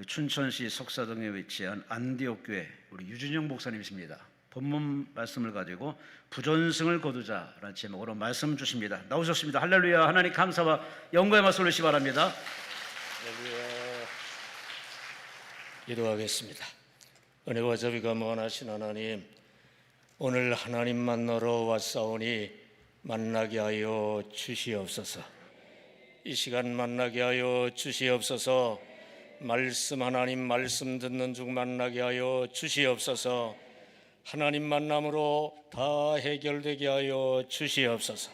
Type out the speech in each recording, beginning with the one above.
춘천시 석사동에 위치한 안디옥 교회 우리 유준영 목사님이십니다. 본문 말씀을 가지고 부전승을 거두자라는 제목으로 말씀 주십니다. 나오셨습니다. 할렐루야. 하나님 감사와 영광의 말씀 올리시기 바랍니다. 할렐루야. 기도하겠습니다. 은혜와 자비가 무한하신 하나님, 오늘 하나님 만나러 왔사오니 만나게 하여 주시옵소서. 이 시간 만나게 하여 주시옵소서. 말씀 하나님 말씀 듣는 중 만나게 하여 주시옵소서. 하나님 만남으로 다 해결되게 하여 주시옵소서.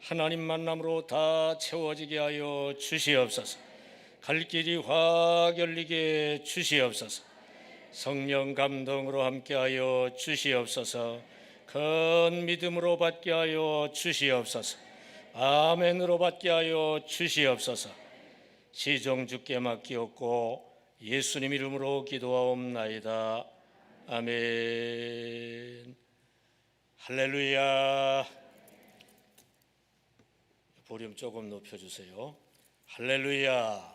하나님 만남으로 다 채워지게 하여 주시옵소서. 갈 길이 확 열리게 주시옵소서. 성령 감동으로 함께하여 주시옵소서. 큰 믿음으로 받게 하여 주시옵소서. 아멘으로 받게 하여 주시옵소서. 시종 주께 맡기옵고 예수님 이름으로 기도하옵나이다. 아멘. 할렐루야. 볼륨 조금 높여주세요. 할렐루야.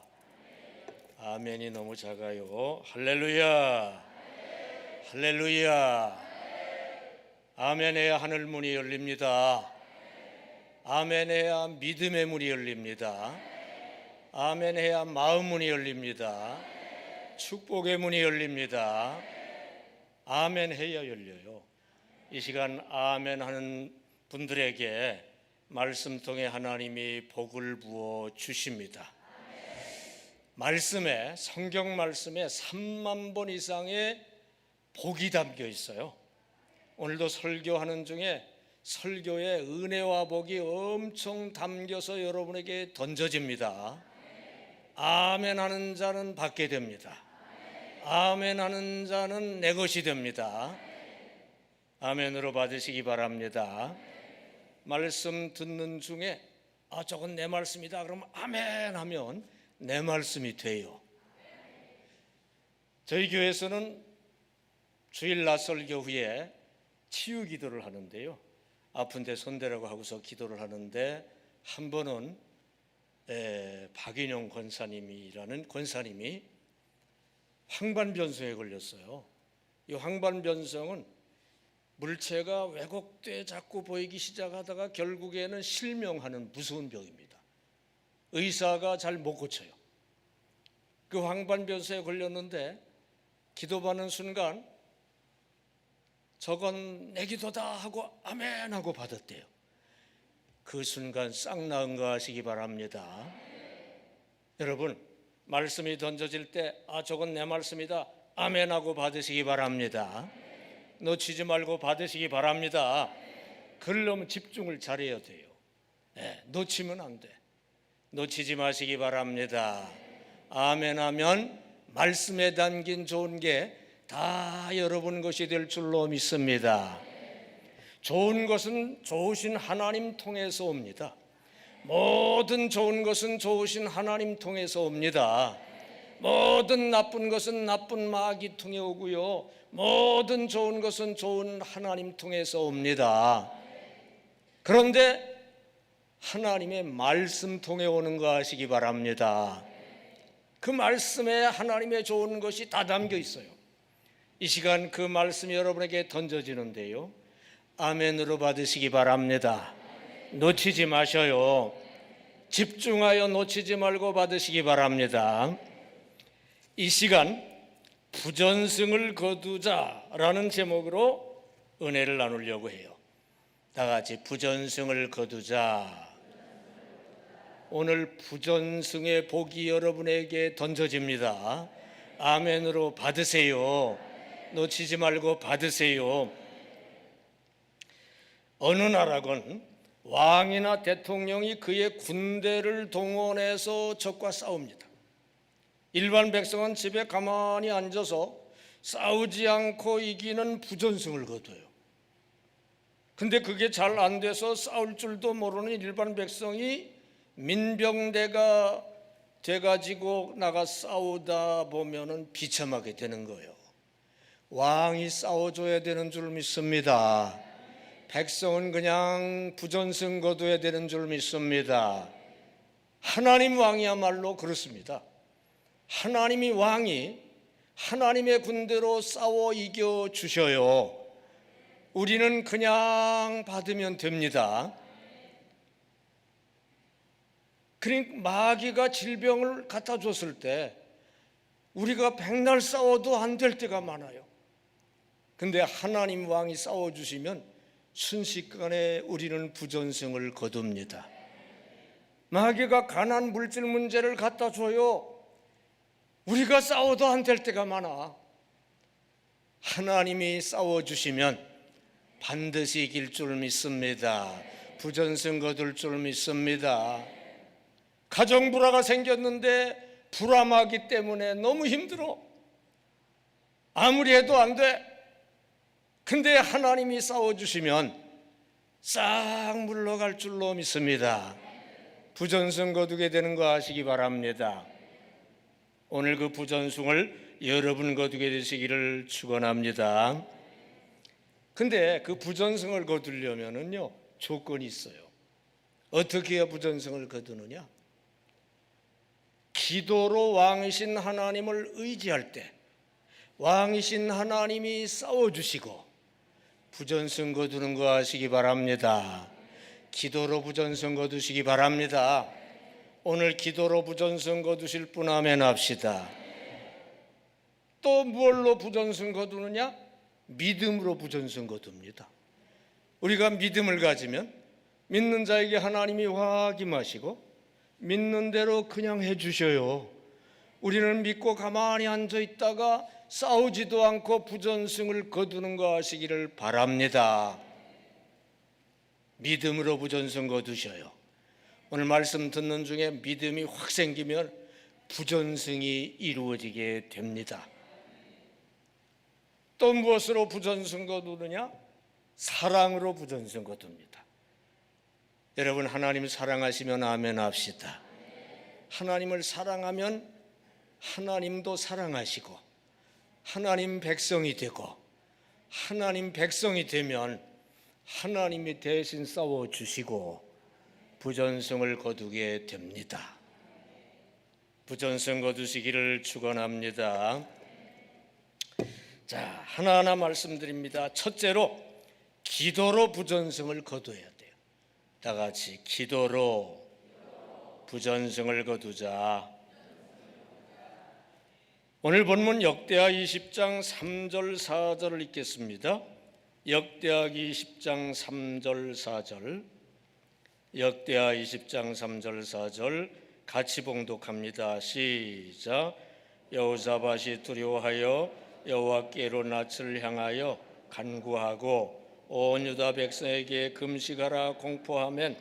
아멘이 너무 작아요. 할렐루야. 할렐루야. 아멘해야 하늘 문이 열립니다. 아멘해야 믿음의 문이 열립니다. 아멘해야 마음 문이 열립니다. 축복의 문이 열립니다. 아멘해야 열려요. 이 시간 아멘하는 분들에게 말씀 통해 하나님이 복을 부어 주십니다. 말씀에, 성경 말씀에 3만 번 이상의 복이 담겨 있어요. 오늘도 설교하는 중에 설교에 은혜와 복이 엄청 담겨서 여러분에게 던져집니다. 아멘 하는 자는 받게 됩니다. 아멘 하는 자는 내 것이 됩니다. 아멘으로 받으시기 바랍니다. 말씀 듣는 중에 저건 내 말씀이다 그러면 아멘 하면 내 말씀이 돼요. 저희 교회에서는 주일 낮 설교 후에 치유 기도를 하는데요, 아픈데 손대라고 하고서 기도를 하는데, 한 번은 박인영 권사님이라는 권사님이 황반변성에 걸렸어요. 이 황반변성은 물체가 왜곡돼 자꾸 보이기 시작하다가 결국에는 실명하는 무서운 병입니다. 의사가 잘 못 고쳐요. 그 황반변성에 걸렸는데 기도받는 순간 저건 내 기도다 하고 아멘 하고 받았대요. 그 순간 싹 나은 거 하시기 바랍니다. 여러분, 말씀이 던져질 때 저건 내 말씀이다 아멘 하고 받으시기 바랍니다. 놓치지 말고 받으시기 바랍니다. 그러려면 집중을 잘해야 돼요. 놓치면 안 돼. 놓치지 마시기 바랍니다. 아멘 하면 말씀에 담긴 좋은 게 다 여러분 것이 될 줄로 믿습니다. 좋은 것은 좋으신 하나님 통해서 옵니다. 모든 좋은 것은 좋으신 하나님 통해서 옵니다. 모든 나쁜 것은 나쁜 마귀 통해 오고요, 모든 좋은 것은 좋은 하나님 통해서 옵니다. 그런데 하나님의 말씀 통해 오는 거 아시기 바랍니다. 그 말씀에 하나님의 좋은 것이 다 담겨 있어요. 이 시간 그 말씀이 여러분에게 던져지는데요, 아멘으로 받으시기 바랍니다. 놓치지 마셔요. 집중하여 놓치지 말고 받으시기 바랍니다. 이 시간 부전승을 거두자라는 제목으로 은혜를 나누려고 해요. 다 같이 부전승을 거두자. 오늘 부전승의 복이 여러분에게 던져집니다. 아멘으로 받으세요. 놓치지 말고 받으세요. 어느 나라건 왕이나 대통령이 그의 군대를 동원해서 적과 싸웁니다. 일반 백성은 집에 가만히 앉아서 싸우지 않고 이기는 부전승을 거둬요. 근데 그게 잘 안 돼서 싸울 줄도 모르는 일반 백성이 민병대가 돼가지고 나가 싸우다 보면은 비참하게 되는 거예요. 왕이 싸워줘야 되는 줄 믿습니다. 백성은 그냥 부전승 거둬야 되는 줄 믿습니다. 하나님 왕이야말로 그렇습니다. 하나님이 왕이 하나님의 군대로 싸워 이겨 주셔요. 우리는 그냥 받으면 됩니다. 그러니까 마귀가 질병을 갖다 줬을 때 우리가 백날 싸워도 안 될 때가 많아요. 근데 하나님 왕이 싸워주시면 순식간에 우리는 부전승을 거둡니다. 마귀가 가난 물질 문제를 갖다 줘요. 우리가 싸워도 안 될 때가 많아. 하나님이 싸워주시면 반드시 이길 줄 믿습니다. 부전승 거둘 줄 믿습니다. 가정 불화가 생겼는데 불화마귀 때문에 너무 힘들어. 아무리 해도 안 돼. 근데 하나님이 싸워주시면 싹 물러갈 줄로 믿습니다. 부전승 거두게 되는 거 아시기 바랍니다. 오늘 그 부전승을 여러분 거두게 되시기를 축원합니다. 근데 그 부전승을 거두려면은요 조건이 있어요. 어떻게 해야 부전승을 거두느냐? 기도로 왕이신 하나님을 의지할 때 왕이신 하나님이 싸워주시고 부전승 거두는 거 아시기 바랍니다. 기도로 부전승 거두시기 바랍니다. 오늘 기도로 부전승 거두실 분 아멘 합시다. 또 무엇로 부전승 거두느냐? 믿음으로 부전승 거둡니다. 우리가 믿음을 가지면 믿는 자에게 하나님이 확 임하시고 믿는 대로 그냥 해주셔요. 우리는 믿고 가만히 앉아있다가 싸우지도 않고 부전승을 거두는 거 아시기를 바랍니다. 믿음으로 부전승 거두셔요. 오늘 말씀 듣는 중에 믿음이 확 생기면 부전승이 이루어지게 됩니다. 또 무엇으로 부전승 거두느냐? 사랑으로 부전승 거둡니다. 여러분 하나님 사랑하시면 아멘 합시다. 하나님을 사랑하면 하나님도 사랑하시고 하나님 백성이 되고 하나님 백성이 되면 하나님이 대신 싸워주시고 부전승을 거두게 됩니다. 부전승 거두시기를 축원합니다. 자, 하나하나 말씀드립니다. 첫째로 기도로 부전승을 거둬야 돼요. 다 같이 기도로 부전승을 거두자. 오늘 본문 역대하 20장 3절 4절을 읽겠습니다. 역대하기 20장 3절 4절, 역대하 20장 3절 4절 같이 봉독합니다. 시작. 여호사밧이 두려워하여 여호와께로 낯을 향하여 간구하고 온 유다 백성에게 금식하라 공포하면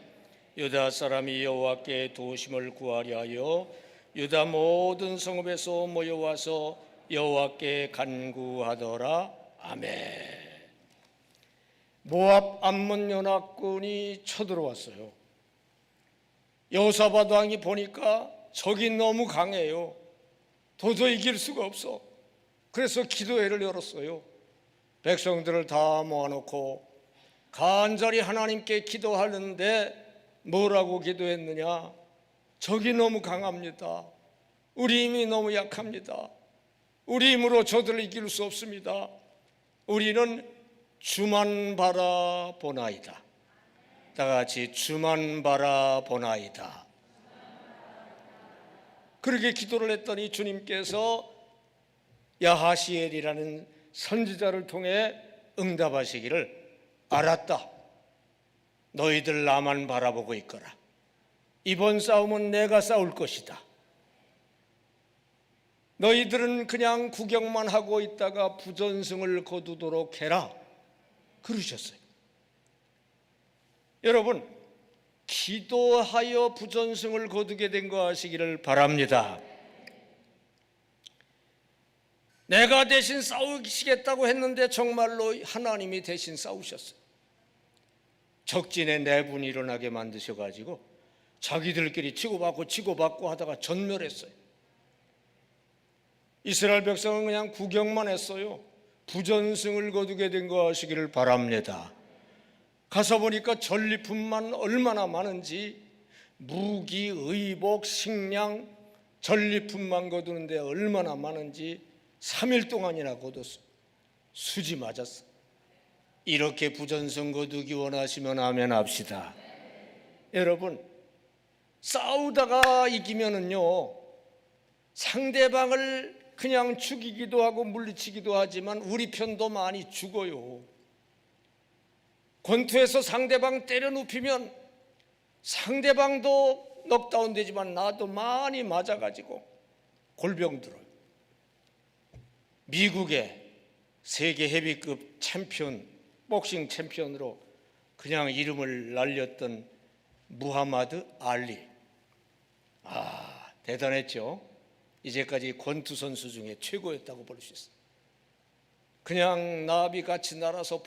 유다 사람이 여호와께 도우심을 구하려 하여 유다 모든 성읍에서 모여와서 여호와께 간구하더라. 아멘. 모압 암몬 연합군이 쳐들어왔어요. 여호사밧 왕이 보니까 적이 너무 강해요. 도저히 이길 수가 없어. 그래서 기도회를 열었어요. 백성들을 다 모아놓고 간절히 하나님께 기도하는데 뭐라고 기도했느냐? 적이 너무 강합니다. 우리 힘이 너무 약합니다. 우리 힘으로 저들을 이길 수 없습니다. 우리는 주만 바라보나이다. 다 같이 주만 바라보나이다. 그렇게 기도를 했더니 주님께서 야하시엘이라는 선지자를 통해 응답하시기를 알았다. 너희들 나만 바라보고 있거라. 이번 싸움은 내가 싸울 것이다. 너희들은 그냥 구경만 하고 있다가 부전승을 거두도록 해라. 그러셨어요. 여러분, 기도하여 부전승을 거두게 된 거 아시기를 바랍니다. 내가 대신 싸우시겠다고 했는데 정말로 하나님이 대신 싸우셨어요. 적진에 내분이 일어나게 만드셔가지고 자기들끼리 치고받고 하다가 전멸했어요. 이스라엘 백성은 그냥 구경만 했어요. 부전승을 거두게 된 거 아시기를 바랍니다. 가서 보니까 전리품만 얼마나 많은지 무기, 의복, 식량 전리품만 거두는데 얼마나 많은지 3일 동안이나 거뒀어. 수지 맞았어. 이렇게 부전승 거두기 원하시면 아멘 합시다. 여러분, 싸우다가 이기면은요, 상대방을 그냥 죽이기도 하고 물리치기도 하지만 우리 편도 많이 죽어요. 권투에서 상대방 때려 눕히면 상대방도 넉다운 되지만 나도 많이 맞아가지고 골병 들어요. 미국의 세계 헤비급 챔피언, 복싱 챔피언으로 그냥 이름을 날렸던 무하마드 알리. 대단했죠. 이제까지 권투 선수 중에 최고였다고 볼 수 있어요. 그냥 나비같이 날아서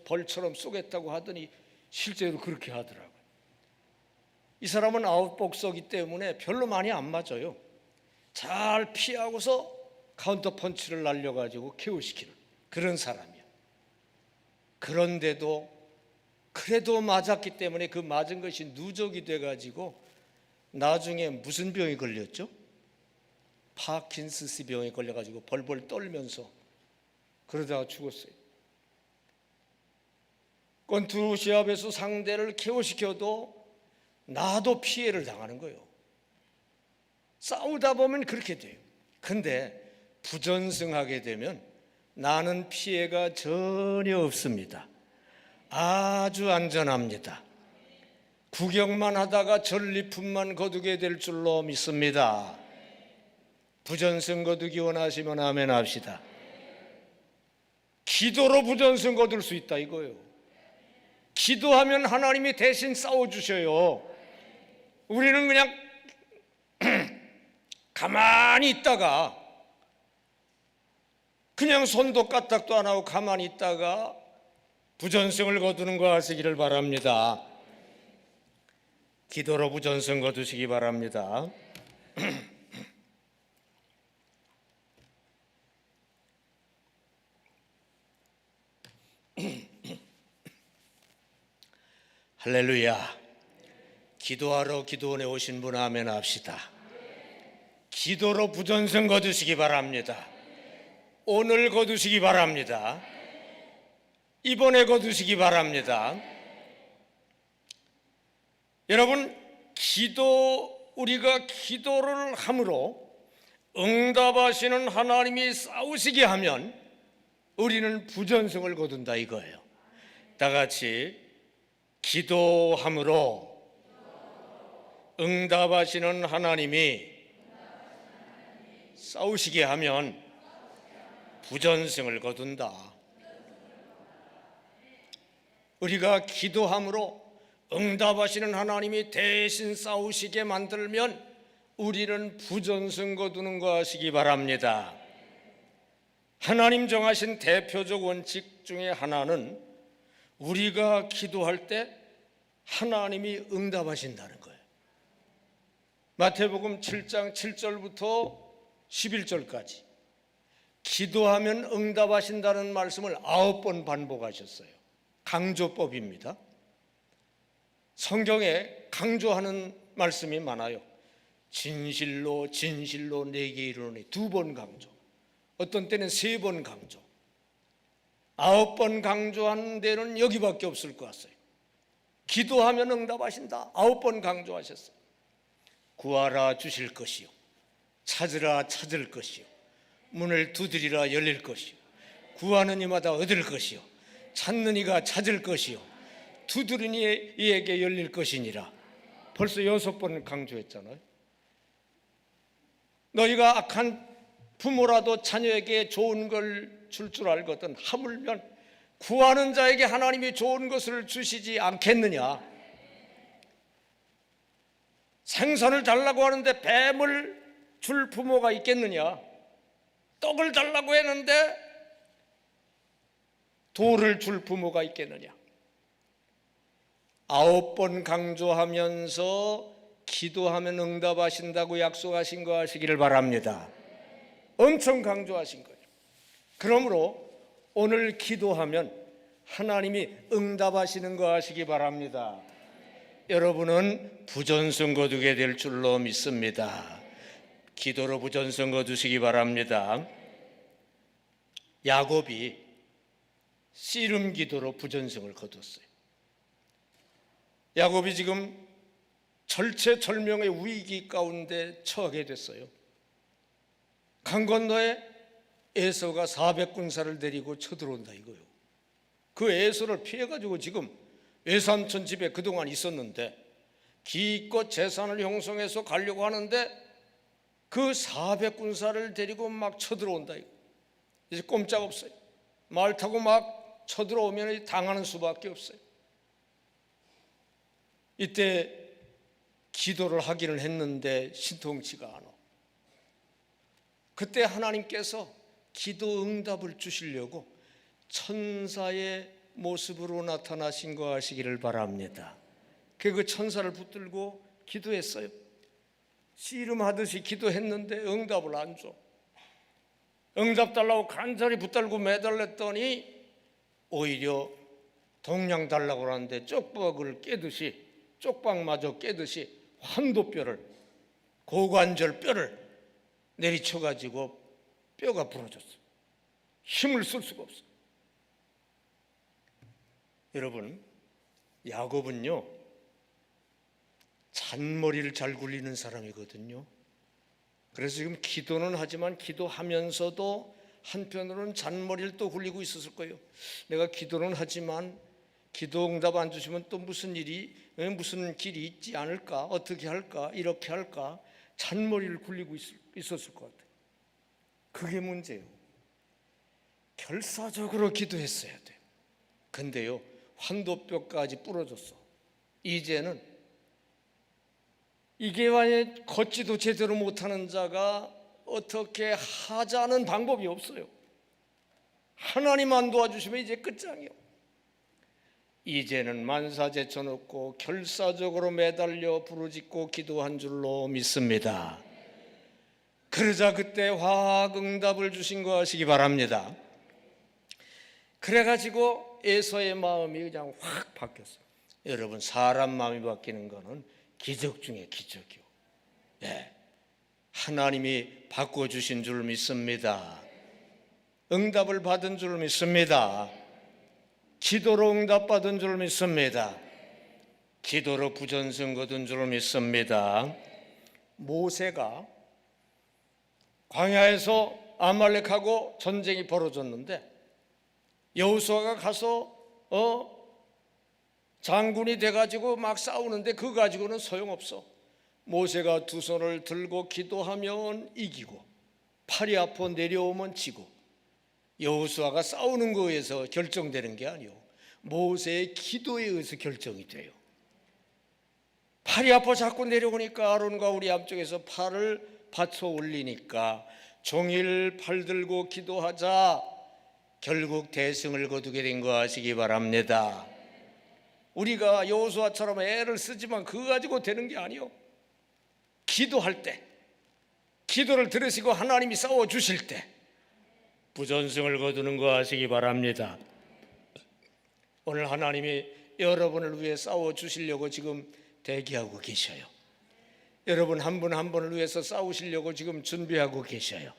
벌처럼 쏘겠다고 하더니 실제로 그렇게 하더라고요. 이 사람은 아웃복서기 때문에 별로 많이 안 맞아요. 잘 피하고서 카운터 펀치를 날려가지고 KO시키는 그런 사람이야. 그런데도 그래도 맞았기 때문에 그 맞은 것이 누적이 돼가지고 나중에 무슨 병이 걸렸죠? 파킨슨스 병에 걸려가지고 벌벌 떨면서 그러다가 죽었어요. 권투 시합에서 상대를 KO시켜도 나도 피해를 당하는 거예요. 싸우다 보면 그렇게 돼요. 근데 부전승하게 되면 나는 피해가 전혀 없습니다. 아주 안전합니다. 구경만 하다가 전리품만 거두게 될 줄로 믿습니다. 부전승 거두기 원하시면 아멘 합시다. 기도로 부전승 거둘 수 있다 이거예요. 기도하면 하나님이 대신 싸워주셔요. 우리는 그냥 가만히 있다가 그냥 손도 까딱도 안 하고 가만히 있다가 부전승을 거두는 거 하시기를 바랍니다. 기도로 부전승 거두시기 바랍니다. 할렐루야. 기도하러 기도원에 오신 분 아멘 합시다. 기도로 부전승 거두시기 바랍니다. 오늘 거두시기 바랍니다. 이번에 거두시기 바랍니다. 여러분, 우리가 기도를 함으로 응답하시는 하나님이 싸우시게 하면 우리는 부전승을 거둔다 이거예요. 다 같이 기도함으로 응답하시는 하나님이 싸우시게 하면 부전승을 거둔다. 우리가 기도함으로 응답하시는 하나님이 대신 싸우시게 만들면 우리는 부전승 거두는 거 하시기 바랍니다. 하나님 정하신 대표적 원칙 중에 하나는 우리가 기도할 때 하나님이 응답하신다는 거예요. 마태복음 7장 7절부터 11절까지 기도하면 응답하신다는 말씀을 9번 반복하셨어요. 강조법입니다. 성경에 강조하는 말씀이 많아요. 진실로 진실로 내게 이르노니 2번 강조, 어떤 때는 3번 강조, 9번 강조하는 데는 여기밖에 없을 것 같아요. 기도하면 응답하신다 9번 강조하셨어요. 구하라 주실 것이요, 찾으라 찾을 것이요, 문을 두드리라 열릴 것이요, 구하는 이마다 얻을 것이요, 찾는 이가 찾을 것이요, 두드리는 이에게 열릴 것이니라. 벌써 6번 강조했잖아요. 너희가 악한 부모라도 자녀에게 좋은 걸 줄 줄 알거든 하물며 구하는 자에게 하나님이 좋은 것을 주시지 않겠느냐. 생선을 달라고 하는데 뱀을 줄 부모가 있겠느냐. 떡을 달라고 했는데 돌을 줄 부모가 있겠느냐. 9번 강조하면서 기도하면 응답하신다고 약속하신 거 하시기를 바랍니다. 엄청 강조하신 거예요. 그러므로 오늘 기도하면 하나님이 응답하시는 거 하시기 바랍니다. 여러분은 부전승 거두게 될 줄로 믿습니다. 기도로 부전승 거두시기 바랍니다. 야곱이 씨름 기도로 부전승을 거뒀어요. 야곱이 지금 절체절명의 위기 가운데 처하게 됐어요. 강 건너에 에서가 400군사를 데리고 쳐들어온다 이거요. 그 에서를 피해가지고 지금 외삼촌 집에 그동안 있었는데 기껏 재산을 형성해서 가려고 하는데 그 400군사를 데리고 막 쳐들어온다 이거. 이제 꼼짝없어요. 말 타고 막 쳐들어오면 당하는 수밖에 없어요. 이때 기도를 하기는 했는데 신통치가 않아. 그때 하나님께서 기도 응답을 주시려고 천사의 모습으로 나타나신 거 아시기를 바랍니다. 그 천사를 붙들고 기도했어요. 씨름하듯이 기도했는데 응답을 안 줘. 응답 달라고 간절히 붙들고 매달렸더니 오히려 동양 달라고 하는데 쪽박을 깨듯이, 쪽박마저 깨듯이 환도뼈를, 고관절 뼈를 내리쳐가지고 뼈가 부러졌어. 힘을 쓸 수가 없어. 여러분, 야곱은요 잔머리를 잘 굴리는 사람이거든요. 그래서 지금 기도는 하지만 기도하면서도 한편으로는 잔머리를 또 굴리고 있었을 거예요. 내가 기도는 하지만 기도 응답 안 주시면 또 무슨 길이 있지 않을까, 어떻게 할까, 이렇게 할까, 잔머리를 굴리고 있었을 것 같아요. 그게 문제예요. 결사적으로 기도했어야 돼요. 근데요 환도뼈까지 부러졌어. 이제는 이게 만약 걷지도 제대로 못하는 자가 어떻게 하자는 방법이 없어요. 하나님만 도와주시면 이제 끝장이요. 이제는 만사 제쳐놓고 결사적으로 매달려 부르짖고 기도한 줄로 믿습니다. 그러자 그때 화학 응답을 주신 거 아시기 바랍니다. 그래가지고 에서의 마음이 그냥 확 바뀌었어요. 여러분, 사람 마음이 바뀌는 거는 기적 중에 기적이요. 네. 하나님이 바꿔주신 줄 믿습니다. 응답을 받은 줄 믿습니다. 기도로 응답받은 줄 믿습니다. 기도로 부전승 거둔 줄 믿습니다. 모세가 광야에서 아말렉하고 전쟁이 벌어졌는데 여호수아가 가서 장군이 돼가지고 막 싸우는데 그거 가지고는 소용없어. 모세가 두 손을 들고 기도하면 이기고 팔이 아파 내려오면 지고, 여호수아가 싸우는 거에 의해서 결정되는 게 아니요, 모세의 기도에 의해서 결정이 돼요. 팔이 아파 자꾸 내려오니까 아론과 우리 앞쪽에서 팔을 받쳐 올리니까 종일 팔 들고 기도하자 결국 대승을 거두게 된 거 아시기 바랍니다. 우리가 여호수아처럼 애를 쓰지만 그거 가지고 되는 게 아니요, 기도할 때, 기도를 들으시고 하나님이 싸워주실 때 부전승을 거두는 거 아시기 바랍니다. 오늘 하나님이 여러분을 위해 싸워주시려고 지금 대기하고 계셔요. 여러분 한 분 한 분을 위해서 싸우시려고 지금 준비하고 계셔요.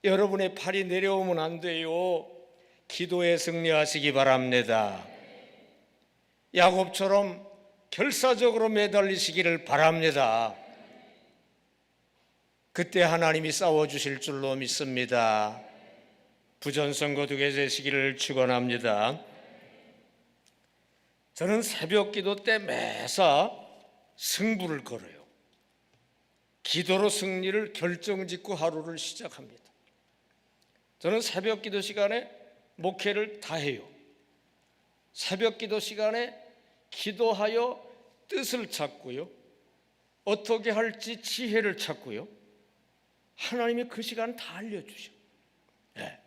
여러분의 팔이 내려오면 안 돼요. 기도에 승리하시기 바랍니다. 야곱처럼 결사적으로 매달리시기를 바랍니다. 그때 하나님이 싸워주실 줄로 믿습니다. 부전승 거두게 되시기를 축원합니다. 저는 새벽 기도 때 매사 승부를 걸어요. 기도로 승리를 결정짓고 하루를 시작합니다. 저는 새벽 기도 시간에 목회를 다 해요. 새벽 기도 시간에 기도하여 뜻을 찾고요, 어떻게 할지 지혜를 찾고요, 하나님이 그 시간 다 알려주셔. 네.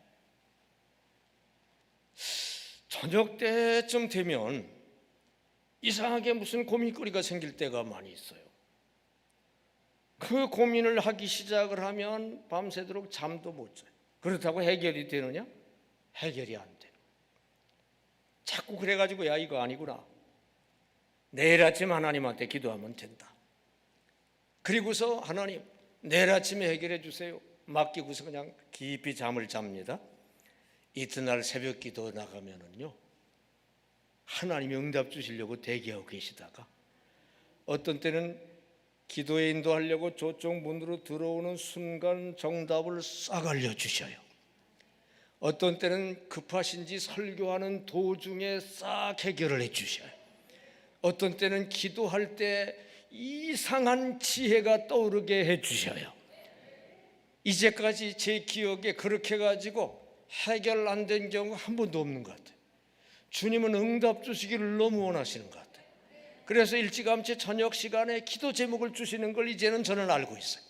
저녁 때쯤 되면 이상하게 무슨 고민거리가 생길 때가 많이 있어요. 그 고민을 하기 시작을 하면 밤새도록 잠도 못 자요. 그렇다고 해결이 되느냐? 해결이 안 돼. 자꾸 그래가지고 야 이거 아니구나, 내일 아침 하나님한테 기도하면 된다. 그리고서 하나님 내일 아침에 해결해 주세요. 맡기고서 그냥 깊이 잠을 잡니다. 이튿날 새벽 기도 나가면은요, 하나님이 응답 주시려고 대기하고 계시다가 어떤 때는 기도에 인도하려고 저쪽 문으로 들어오는 순간 정답을 싹 알려주셔요. 어떤 때는 급하신지 설교하는 도중에 싹 해결을 해주셔요. 어떤 때는 기도할 때 이상한 지혜가 떠오르게 해주셔요. 이제까지 제 기억에 그렇게 가지고 해결 안 된 경우가 한 번도 없는 것 같아요. 주님은 응답 주시기를 너무 원하시는 것 같아요. 그래서 일찌감치 저녁 시간에 기도 제목을 주시는 걸 이제는 저는 알고 있어요.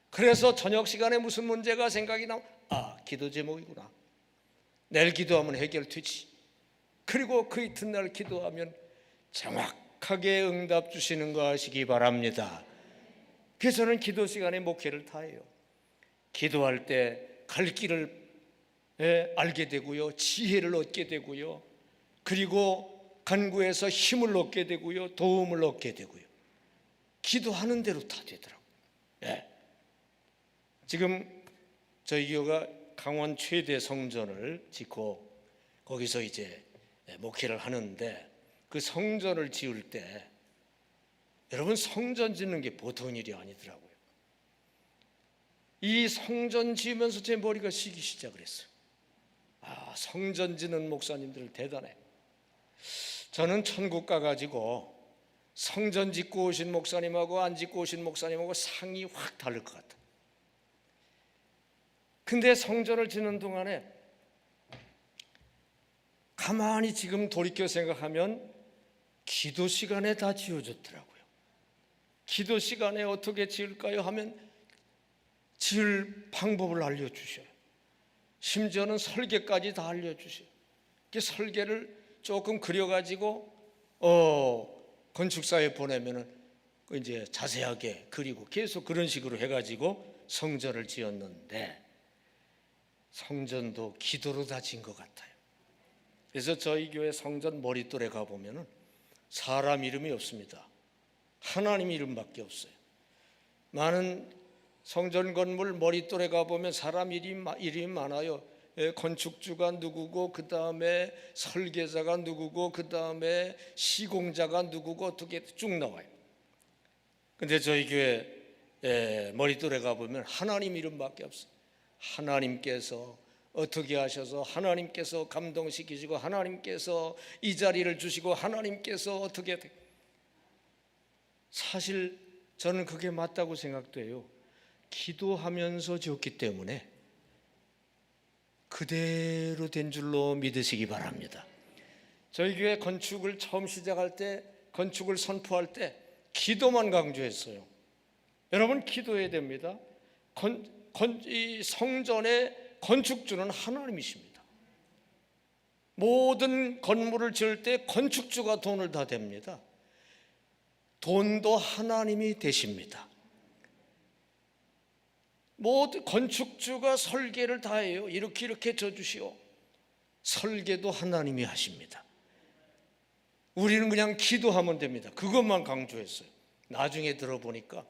그래서 저녁 시간에 무슨 문제가 생각이 나면 기도 제목이구나. 내일 기도하면 해결되지. 그리고 그 이튿날 기도하면 정확하게 응답 주시는 거 아시기 바랍니다. 그래서 저는 기도 시간에 목회를 다 해요. 기도할 때 갈 길을 알게 되고요, 지혜를 얻게 되고요, 그리고 간구해서 힘을 얻게 되고요, 도움을 얻게 되고요. 기도하는 대로 다 되더라고요. 지금 저희 교회가 강원 최대 성전을 짓고 거기서 이제 목회를 하는데, 그 성전을 지을 때 여러분, 성전 짓는 게 보통 일이 아니더라고요. 이 성전 지으면서 제 머리가 쉬기 시작을 했어요. 성전 짓는 목사님들 대단해. 저는 천국 가가지고 성전 짓고 오신 목사님하고 안 짓고 오신 목사님하고 상이 확 다를 것 같아. 근데 성전을 짓는 동안에 가만히 지금 돌이켜 생각하면 기도 시간에 다 지어졌더라고요. 기도 시간에 어떻게 지을까요 하면 지을 방법을 알려주셔요. 심지어는 설계까지 다 알려주셔요. 그 설계를 조금 그려가지고 건축사에 보내면은 이제 자세하게 그리고 계속 그런 식으로 해가지고 성전을 지었는데, 성전도 기도로 다 지은 것 같아요. 그래서 저희 교회 성전 머릿돌에 가보면은 사람 이름이 없습니다. 하나님 이름밖에 없어요. 많은 성전 건물 머릿돌에 가보면 사람 이름이 많아요. 건축주가 누구고, 그 다음에 설계자가 누구고, 그 다음에 시공자가 누구고, 어떻게 쭉 나와요. 근데 저희 교회 머릿돌에 가보면 하나님 이름밖에 없어요. 하나님께서 어떻게 하셔서, 하나님께서 감동시키시고, 하나님께서 이 자리를 주시고, 하나님께서 어떻게. 사실 저는 그게 맞다고 생각돼요. 기도하면서 지었기 때문에 그대로 된 줄로 믿으시기 바랍니다. 저희 교회 건축을 처음 시작할 때, 건축을 선포할 때 기도만 강조했어요. 여러분, 기도해야 됩니다. 이 성전의 건축주는 하나님이십니다. 모든 건물을 지을 때 건축주가 돈을 다 댑니다. 돈도 하나님이 되십니다. 모든 건축주가 설계를 다 해요. 이렇게 져주시오. 설계도 하나님이 하십니다. 우리는 그냥 기도하면 됩니다. 그것만 강조했어요. 나중에 들어보니까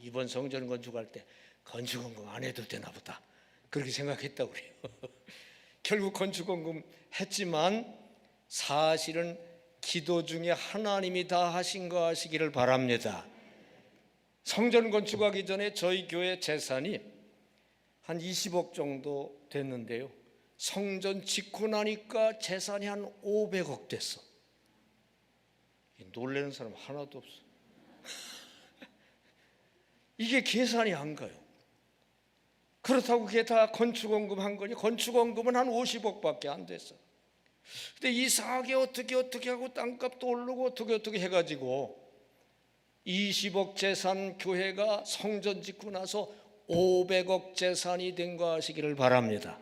이번 성전 건축할 때 건축원금 안 해도 되나 보다, 그렇게 생각했다고 그래요. 결국 건축원금 했지만 사실은 기도 중에 하나님이 다 하신 거 아시기를 바랍니다. 성전 건축하기 전에 저희 교회 재산이 한 20억 정도 됐는데요, 성전 짓고 나니까 재산이 한 500억 됐어. 놀라는 사람 하나도 없어. 이게 계산이 안 가요. 그렇다고 그게 다 건축원금 한 거니? 건축원금은 한 50억밖에 안 됐어. 근데 이상하게 어떻게 하고 땅값도 오르고 어떻게 해가지고 20억 재산 교회가 성전 짓고 나서 500억 재산이 된 거 아시기를 바랍니다.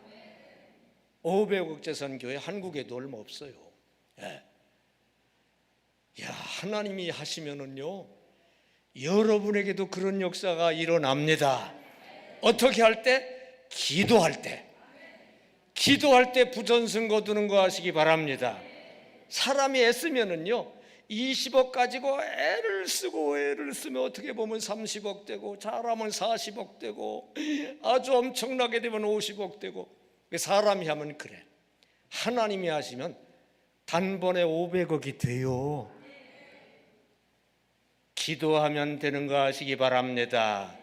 500억 재산 교회 한국에도 얼마 없어요. 하나님이 하시면은요, 여러분에게도 그런 역사가 일어납니다. 어떻게 할 때? 기도할 때. 기도할 때 부전승 거두는 거 아시기 바랍니다. 사람이 애쓰면은요, 20억 가지고 애를 쓰면 어떻게 보면 30억 되고, 잘하면 40억 되고, 아주 엄청나게 되면 50억 되고. 사람이 하면 그래. 하나님이 하시면 단번에 500억이 돼요. 기도하면 되는 거 하시기 바랍니다.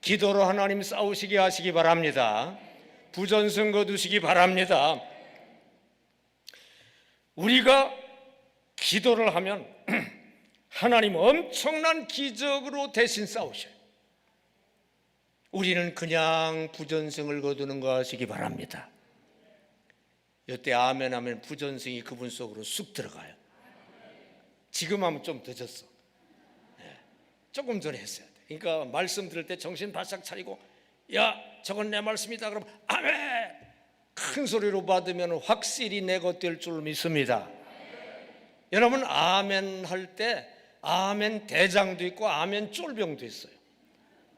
기도로 하나님 싸우시게 하시기 바랍니다. 부전승 거두시기 바랍니다. 우리가 기도를 하면 하나님 엄청난 기적으로 대신 싸우셔요. 우리는 그냥 부전승을 거두는 거 하시기 바랍니다. 이때 아멘 하면 부전승이 그분 속으로 쑥 들어가요. 지금 하면 좀 늦었어. 조금 전에 했어야 돼. 그러니까 말씀 들을 때 정신 바싹 차리고, 야, 저건 내 말씀이다. 그러면 아멘! 큰 소리로 받으면 확실히 내 것 될 줄 믿습니다. 여러분, 아멘 할 때 아멘 대장도 있고 아멘 쫄병도 있어요.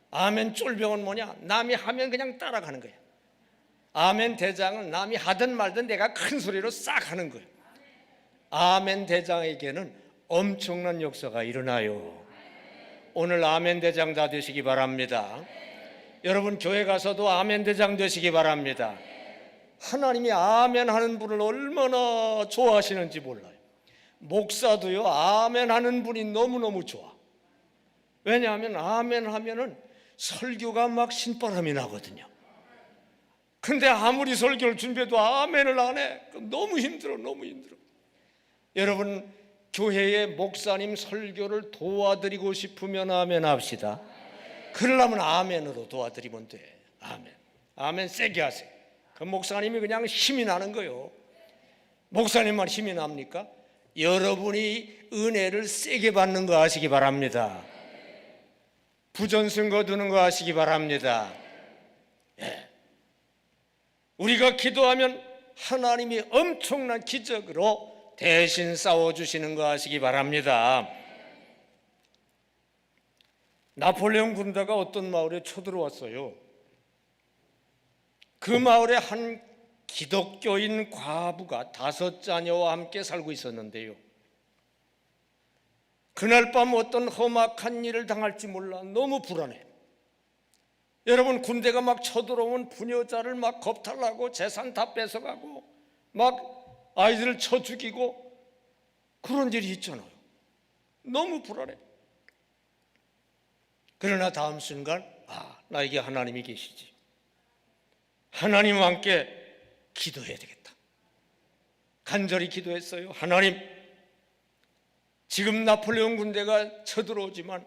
아멘 쫄병은 뭐냐? 남이 하면 그냥 따라가는 거예요. 아멘 대장은 남이 하든 말든 내가 큰 소리로 싹 하는 거예요. 아멘 대장에게는 엄청난 역사가 일어나요. 오늘 아멘 대장 다 되시기 바랍니다. 여러분, 교회 가서도 아멘 대장 되시기 바랍니다. 하나님이 아멘 하는 분을 얼마나 좋아하시는지 몰라요. 목사도요, 아멘 하는 분이 너무너무 좋아. 왜냐하면 아멘 하면은 설교가 막 신바람이 나거든요. 근데 아무리 설교를 준비해도 아멘을 안 해. 너무 힘들어. 여러분, 교회의 목사님 설교를 도와드리고 싶으면 아멘 합시다. 그러려면 아멘으로 도와드리면 돼. 아멘 세게 하세요. 그 목사님이 그냥 힘이 나는 거예요. 목사님만 힘이 납니까? 여러분이 은혜를 세게 받는 거 아시기 바랍니다. 부전승 거두는 거 아시기 바랍니다. 우리가 기도하면 하나님이 엄청난 기적으로 대신 싸워주시는 거 아시기 바랍니다. 나폴레옹 군대가 어떤 마을에 쳐들어왔어요. 그 마을에 한 기독교인 과부가 5 자녀와 함께 살고 있었는데요. 그날 밤 어떤 험악한 일을 당할지 몰라 너무 불안해. 여러분, 군대가 막 쳐들어오면 부녀자를 막 겁탈하고 재산 다 뺏어가고 막 아이들을 쳐 죽이고 그런 일이 있잖아요. 너무 불안해. 그러나 다음 순간, 나에게 하나님이 계시지. 하나님과 함께 기도해야 되겠다. 간절히 기도했어요. 하나님, 지금 나폴레옹 군대가 쳐들어오지만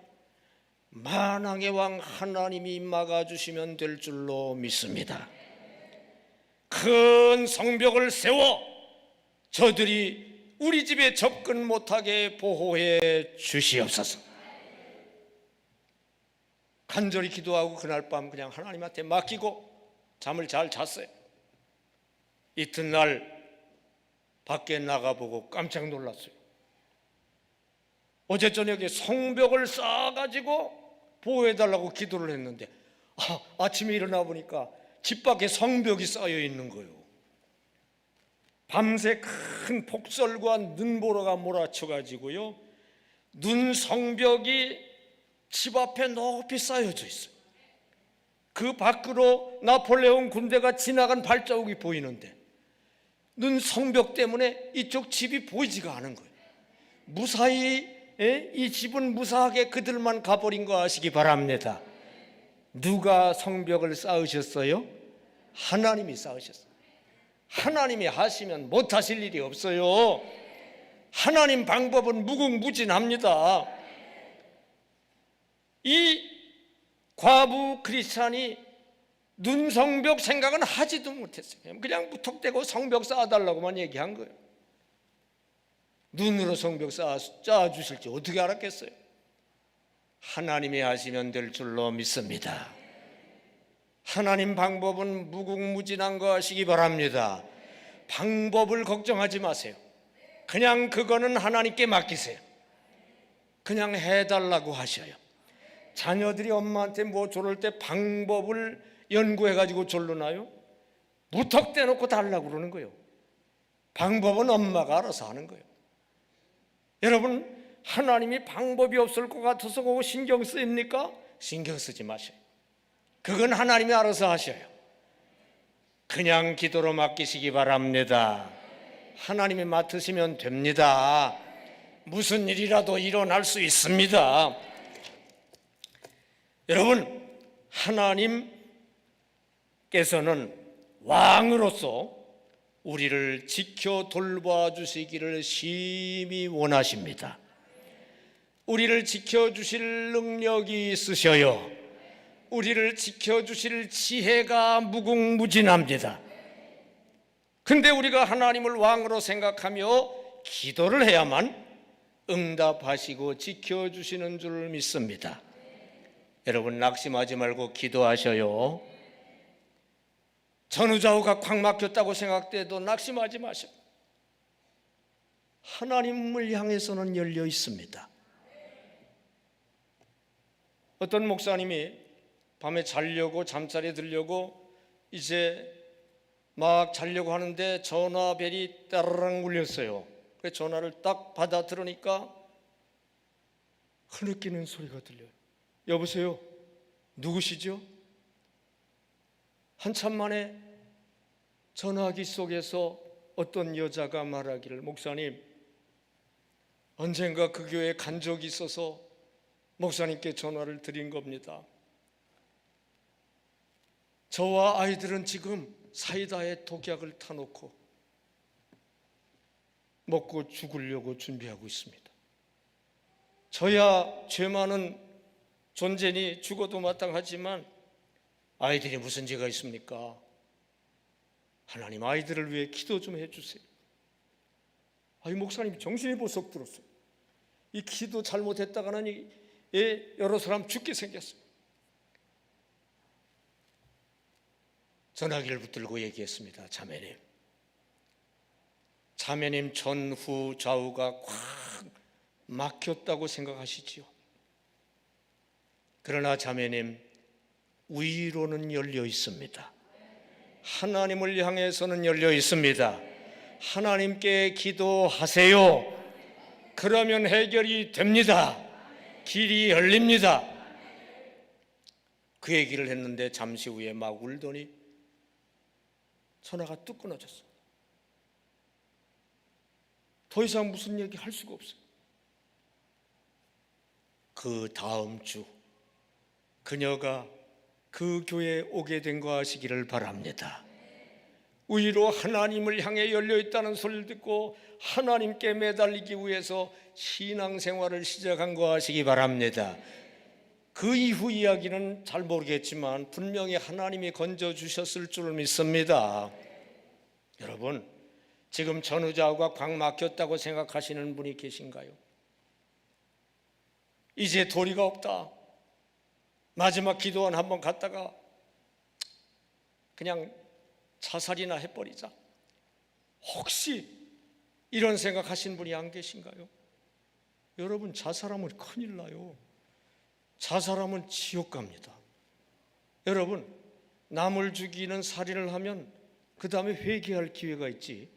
만왕의 왕 하나님이 막아주시면 될 줄로 믿습니다. 큰 성벽을 세워 저들이 우리 집에 접근 못하게 보호해 주시옵소서. 간절히 기도하고 그날 밤 그냥 하나님한테 맡기고 잠을 잘 잤어요. 이튿날 밖에 나가보고 깜짝 놀랐어요. 어제 저녁에 성벽을 쌓아가지고 보호해달라고 기도를 했는데 아침에 일어나 보니까 집 밖에 성벽이 쌓여 있는 거예요. 밤새 큰 폭설과 눈보라가 몰아쳐가지고요, 눈 성벽이 집 앞에 높이 쌓여져 있어요. 그 밖으로 나폴레옹 군대가 지나간 발자국이 보이는데 눈 성벽 때문에 이쪽 집이 보이지가 않은 거예요. 무사히 이 집은 무사하게 그들만 가버린 거 아시기 바랍니다. 누가 성벽을 쌓으셨어요? 하나님이 쌓으셨어요. 하나님이 하시면 못하실 일이 없어요. 하나님 방법은 무궁무진합니다. 이 과부 크리스찬이 눈 성벽 생각은 하지도 못했어요. 그냥 무턱대고 성벽 쌓아달라고만 얘기한 거예요. 눈으로 성벽 쌓아주실지 어떻게 알았겠어요? 하나님이 하시면 될 줄로 믿습니다. 하나님 방법은 무궁무진한 거 하시기 바랍니다. 방법을 걱정하지 마세요. 그냥 그거는 하나님께 맡기세요. 그냥 해달라고 하셔요. 자녀들이 엄마한테 뭐 조를 때 방법을 연구해가지고 졸르나요? 무턱대놓고 달라고 그러는 거예요. 방법은 엄마가 알아서 하는 거예요. 여러분, 하나님이 방법이 없을 것 같아서 그거 신경 쓰입니까? 신경 쓰지 마세요. 그건 하나님이 알아서 하셔요. 그냥 기도로 맡기시기 바랍니다. 하나님이 맡으시면 됩니다. 무슨 일이라도 일어날 수 있습니다. 여러분, 하나님께서는 왕으로서 우리를 지켜 돌봐주시기를 심히 원하십니다. 우리를 지켜주실 능력이 있으셔요. 우리를 지켜주실 지혜가 무궁무진합니다. 근데 우리가 하나님을 왕으로 생각하며 기도를 해야만 응답하시고 지켜주시는 줄 믿습니다. 여러분, 낙심하지 말고 기도하셔요. 전후좌우가 콱 막혔다고 생각돼도 낙심하지 마세요. 하나님을 향해서는 열려 있습니다. 어떤 목사님이 밤에 자려고 잠자리에 들려고 이제 막 자려고 하는데 전화벨이 따르릉 울렸어요. 그래서 전화를 딱 받아 들으니까 흐느끼는 소리가 들려요. 여보세요? 누구시죠? 한참 만에 전화기 속에서 어떤 여자가 말하기를, 목사님, 언젠가 그 교회에 간 적이 있어서 목사님께 전화를 드린 겁니다. 저와 아이들은 지금 사이다에 독약을 타놓고 먹고 죽으려고 준비하고 있습니다. 저야 죄 많은 존재니 죽어도 마땅하지만 아이들이 무슨 죄가 있습니까? 하나님, 아이들을 위해 기도 좀 해주세요. 이 목사님 정신이 벌썩 들었어요. 이 기도 잘못했다가는 여러 사람 죽게 생겼어요. 전화기를 붙들고 얘기했습니다. 자매님 전후 좌우가 꽉 막혔다고 생각하시지요? 그러나 자매님, 위로는 열려 있습니다. 하나님을 향해서는 열려 있습니다. 하나님께 기도하세요. 그러면 해결이 됩니다. 길이 열립니다. 그 얘기를 했는데 잠시 후에 막 울더니 전화가 뚝 끊어졌어요. 더 이상 무슨 얘기 할 수가 없어요. 그 다음 주 그녀가 그 교회에 오게 된 거 아시기를 바랍니다. 위로 하나님을 향해 열려있다는 소리를 듣고 하나님께 매달리기 위해서 신앙생활을 시작한 거 아시기 바랍니다. 그 이후 이야기는 잘 모르겠지만 분명히 하나님이 건져주셨을 줄 믿습니다. 여러분, 지금 전후좌우가 꽉 막혔다고 생각하시는 분이 계신가요? 이제 도리가 없다, 마지막 기도원 한번 갔다가 그냥 자살이나 해버리자, 혹시 이런 생각하신 분이 안 계신가요? 여러분, 자살하면 큰일 나요. 자살하면 지옥 갑니다. 여러분, 남을 죽이는 살인을 하면 그 다음에 회개할 기회가 있지,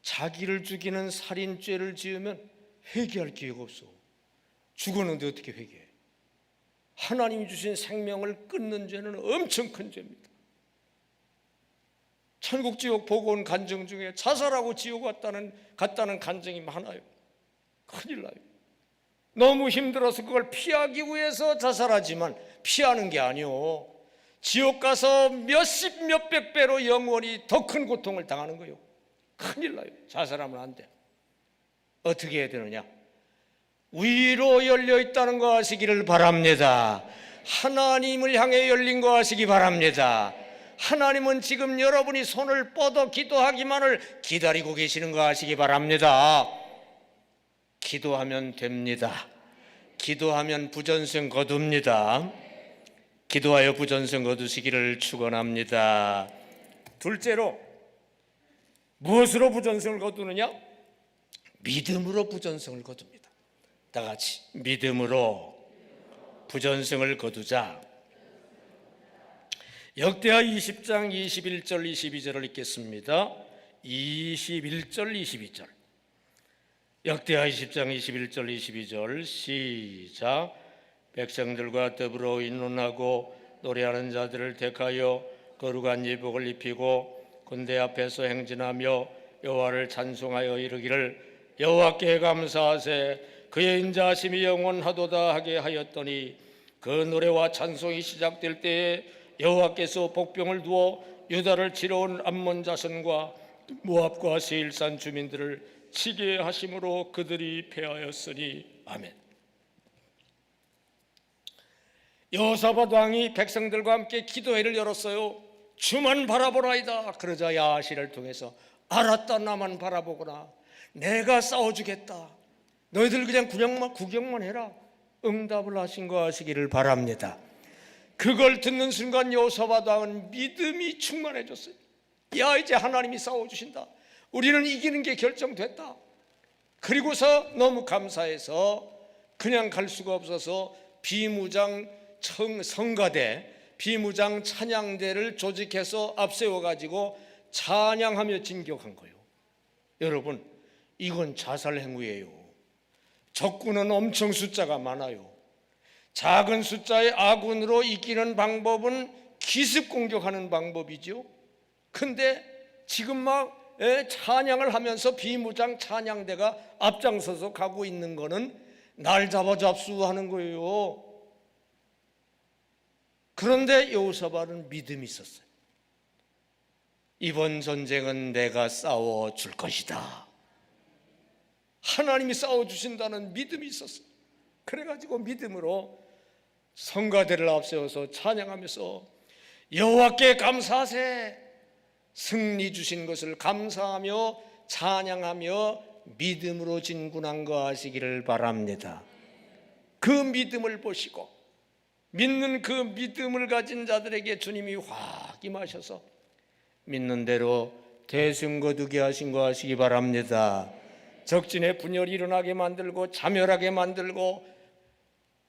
자기를 죽이는 살인죄를 지으면 회개할 기회가 없어. 죽었는데 어떻게 회개해? 하나님이 주신 생명을 끊는 죄는 엄청 큰 죄입니다. 천국 지옥 보고 온 간증 중에 자살하고 지옥 갔다는 간증이 많아요. 큰일 나요. 너무 힘들어서 그걸 피하기 위해서 자살하지만 피하는 게 아니요, 지옥 가서 몇십 몇백 배로 영원히 더 큰 고통을 당하는 거예요. 큰일 나요. 자살하면 안 돼. 어떻게 해야 되느냐? 위로 열려 있다는 거 아시기를 바랍니다. 하나님을 향해 열린 거 아시기 바랍니다. 하나님은 지금 여러분이 손을 뻗어 기도하기만을 기다리고 계시는 거 아시기 바랍니다. 기도하면 됩니다. 기도하면 부전승 거둡니다. 기도하여 부전승 거두시기를 축원합니다. 둘째로, 무엇으로 부전승을 거두느냐? 믿음으로 부전승을 거둡니다. 다 같이 믿음으로 부전승을 거두자. 역대하 20장 21절 22절을 읽겠습니다. 21절 22절. 역대하 20장 21절 22절 시작. 백성들과 더불어 인론하고 노래하는 자들을 택하여 거룩한 예복을 입히고 군대 앞에서 행진하며 여호와를 찬송하여 이르기를 여호와께 감사하세 그의 인자하심이 영원하도다 하게 하였더니 그 노래와 찬송이 시작될 때에 여호와께서 복병을 두어 유다를 치러 온 암몬 자손과 모압과 세일산 주민들을 치게 하심으로 그들이 패하였으니 아멘. 여호사밧 왕이 백성들과 함께 기도회를 열었어요. 주만 바라보라이다. 그러자 야하시를 통해서 알았다, 나만 바라보거나 내가 싸워주겠다, 너희들 그냥 구경만 해라, 응답을 하신 거 하시기를 바랍니다. 그걸 듣는 순간 여호사밧 왕은 믿음이 충만해졌어요. 야, 이제 하나님이 싸워주신다, 우리는 이기는 게 결정됐다. 그리고서 너무 감사해서 그냥 갈 수가 없어서 비무장 성가대, 비무장 찬양대를 조직해서 앞세워가지고 찬양하며 진격한 거예요. 여러분, 이건 자살 행위예요. 적군은 엄청 숫자가 많아요. 작은 숫자의 아군으로 이기는 방법은 기습 공격하는 방법이죠. 근데 지금 막 찬양을 하면서 비무장 찬양대가 앞장서서 가고 있는 거는 날 잡아 잡수하는 거예요. 그런데 여호사밧은 믿음이 있었어요. 이번 전쟁은 내가 싸워줄 것이다. 하나님이 싸워주신다는 믿음이 있었어요. 그래가지고 믿음으로 성가대를 앞세워서 찬양하면서 여호와께 감사하세, 승리 주신 것을 감사하며 찬양하며 믿음으로 진군한 거 하시기를 바랍니다. 그 믿음을 보시고 믿는 그 믿음을 가진 자들에게 주님이 확 임하셔서 믿는 대로 대승 거두게 하신 거 하시기 바랍니다. 적진에 분열이 일어나게 만들고 자멸하게 만들고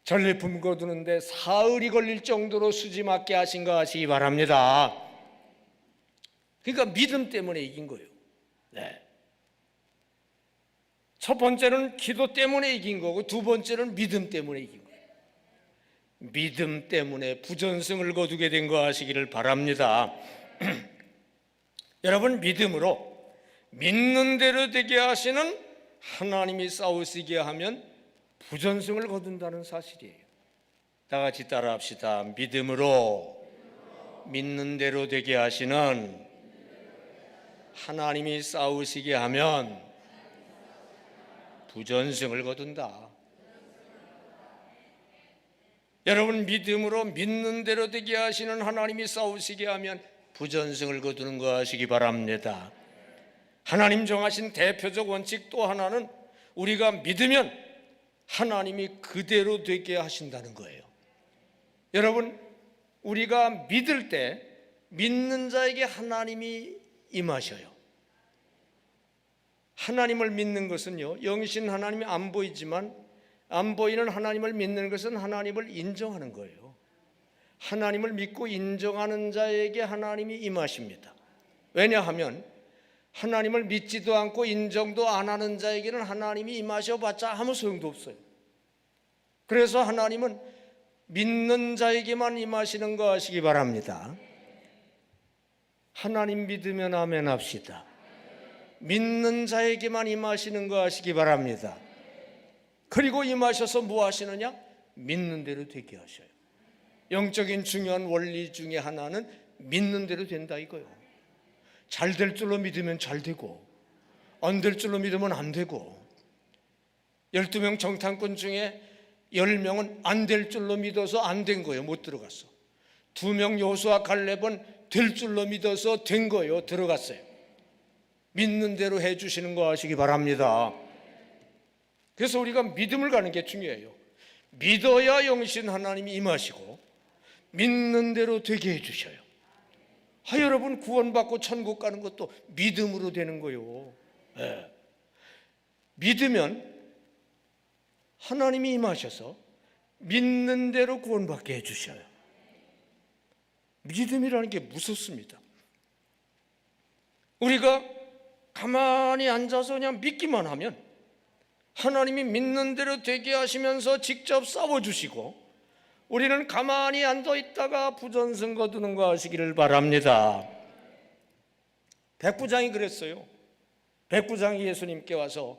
전리품 거두는데 사흘이 걸릴 정도로 수지 맞게 하신 거 하시기 바랍니다. 그러니까 믿음 때문에 이긴 거예요. 네. 첫 번째는 기도 때문에 이긴 거고, 두 번째는 믿음 때문에 이긴 거예요. 믿음 때문에 부전승을 거두게 된 거 하시기를 바랍니다. 여러분, 믿음으로 믿는 대로 되게 하시는 하나님이 싸우시게 하면 부전승을 거둔다는 사실이에요. 다 같이 따라합시다. 믿음으로 믿는 대로 되게 하시는 하나님이 싸우시게 하면 부전승을 거둔다. 여러분, 믿음으로 믿는 대로 되게 하시는 하나님이 싸우시게 하면 부전승을 거두는 거 하시기 바랍니다. 하나님 정하신 대표적 원칙 또 하나는 우리가 믿으면 하나님이 그대로 되게 하신다는 거예요. 여러분, 우리가 믿을 때 믿는 자에게 하나님이 임하셔요. 하나님을 믿는 것은요, 영신 하나님이 안 보이지만 안 보이는 하나님을 믿는 것은 하나님을 인정하는 거예요. 하나님을 믿고 인정하는 자에게 하나님이 임하십니다. 왜냐하면 하나님을 믿지도 않고 인정도 안 하는 자에게는 하나님이 임하셔봤자 아무 소용도 없어요. 그래서 하나님은 믿는 자에게만 임하시는 거 하시기 바랍니다. 하나님 믿으면 아멘 합시다. 믿는 자에게만 임하시는 거 하시기 바랍니다. 그리고 임하셔서 뭐 하시느냐? 믿는 대로 되게 하셔요. 영적인 중요한 원리 중에 하나는 믿는 대로 된다 이거예요. 잘 될 줄로 믿으면 잘 되고 안 될 줄로 믿으면 안 되고, 12명 정탐꾼 중에 10명은 안 될 줄로 믿어서 안 된 거예요. 못 들어갔어. 2명 여호수아 갈렙은 될 줄로 믿어서 된 거예요. 들어갔어요. 믿는 대로 해주시는 거 하시기 바랍니다. 그래서 우리가 믿음을 가는 게 중요해요. 믿어야 영신 하나님이 임하시고 믿는 대로 되게 해주셔요. 여러분, 구원받고 천국 가는 것도 믿음으로 되는 거예요. 네. 믿으면 하나님이 임하셔서 믿는 대로 구원받게 해주셔요. 믿음이라는 게 무섭습니다. 우리가 가만히 앉아서 그냥 믿기만 하면 하나님이 믿는 대로 되게 하시면서 직접 싸워주시고 우리는 가만히 앉아있다가 부전승 거두는 거 하시기를 바랍니다. 백부장이 그랬어요. 백부장이 예수님께 와서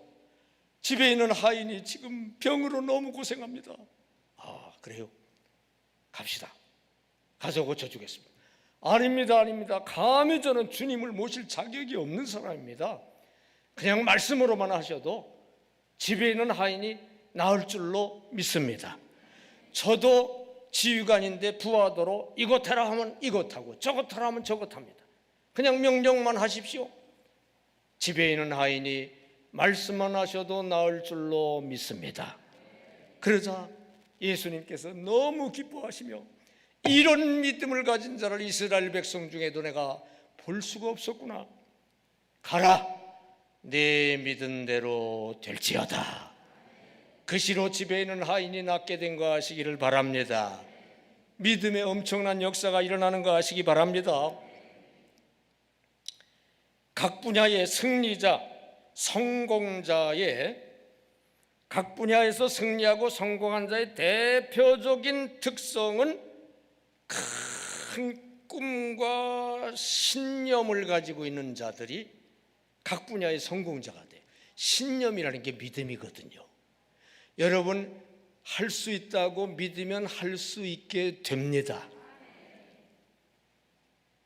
집에 있는 하인이 지금 병으로 너무 고생합니다. 아, 그래요? 갑시다. 가서 고쳐주겠습니다. 아닙니다. 감히 저는 주님을 모실 자격이 없는 사람입니다. 그냥 말씀으로만 하셔도 집에 있는 하인이 나을 줄로 믿습니다. 저도 지휘관인데 부하도로 이것 해라 하면 이것 하고 저것 하라 하면 저것 합니다. 그냥 명령만 하십시오. 집에 있는 하인이 말씀만 하셔도 나을 줄로 믿습니다. 그러자 예수님께서 너무 기뻐하시며 이런 믿음을 가진 자를 이스라엘 백성 중에도 내가 볼 수가 없었구나. 가라, 내 믿은 대로 될지어다. 그 시로 집에 있는 하인이 낫게 된 거 하시기를 바랍니다. 믿음의 엄청난 역사가 일어나는 거 하시기 바랍니다. 각 분야의 승리자, 성공자의 각 분야에서 승리하고 성공한 자의 대표적인 특성은 큰 꿈과 신념을 가지고 있는 자들이 각 분야의 성공자가 돼요. 신념이라는 게 믿음이거든요. 여러분, 할 수 있다고 믿으면 할 수 있게 됩니다.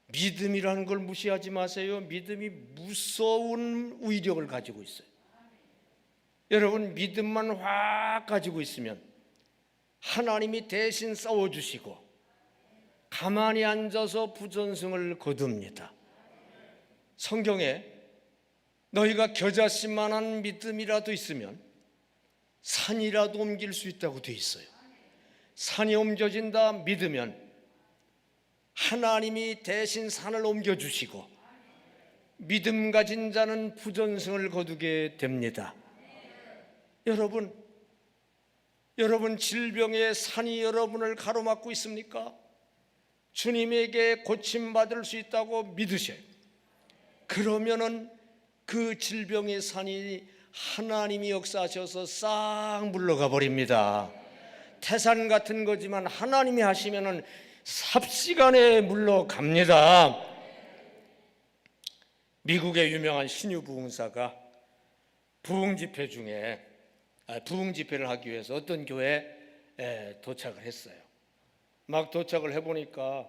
믿음이라는 걸 무시하지 마세요. 믿음이 무서운 위력을 가지고 있어요. 여러분, 믿음만 확 가지고 있으면 하나님이 대신 싸워주시고 가만히 앉아서 부전승을 거둡니다. 성경에 너희가 겨자씨만한 믿음이라도 있으면 산이라도 옮길 수 있다고 돼 있어요. 산이 옮겨진다 믿으면 하나님이 대신 산을 옮겨주시고 믿음 가진 자는 부전승을 거두게 됩니다. 여러분 질병의 산이 여러분을 가로막고 있습니까? 주님에게 고침받을 수 있다고 믿으셔요. 그러면은 그 질병의 산이 하나님이 역사하셔서 싹 물러가 버립니다. 태산 같은 거지만 하나님이 하시면은 삽시간에 물러갑니다. 미국의 유명한 신유 부흥사가 부흥 집회 중에 부흥 집회를 하기 위해서 어떤 교회에 도착을 했어요. 막 도착을 해보니까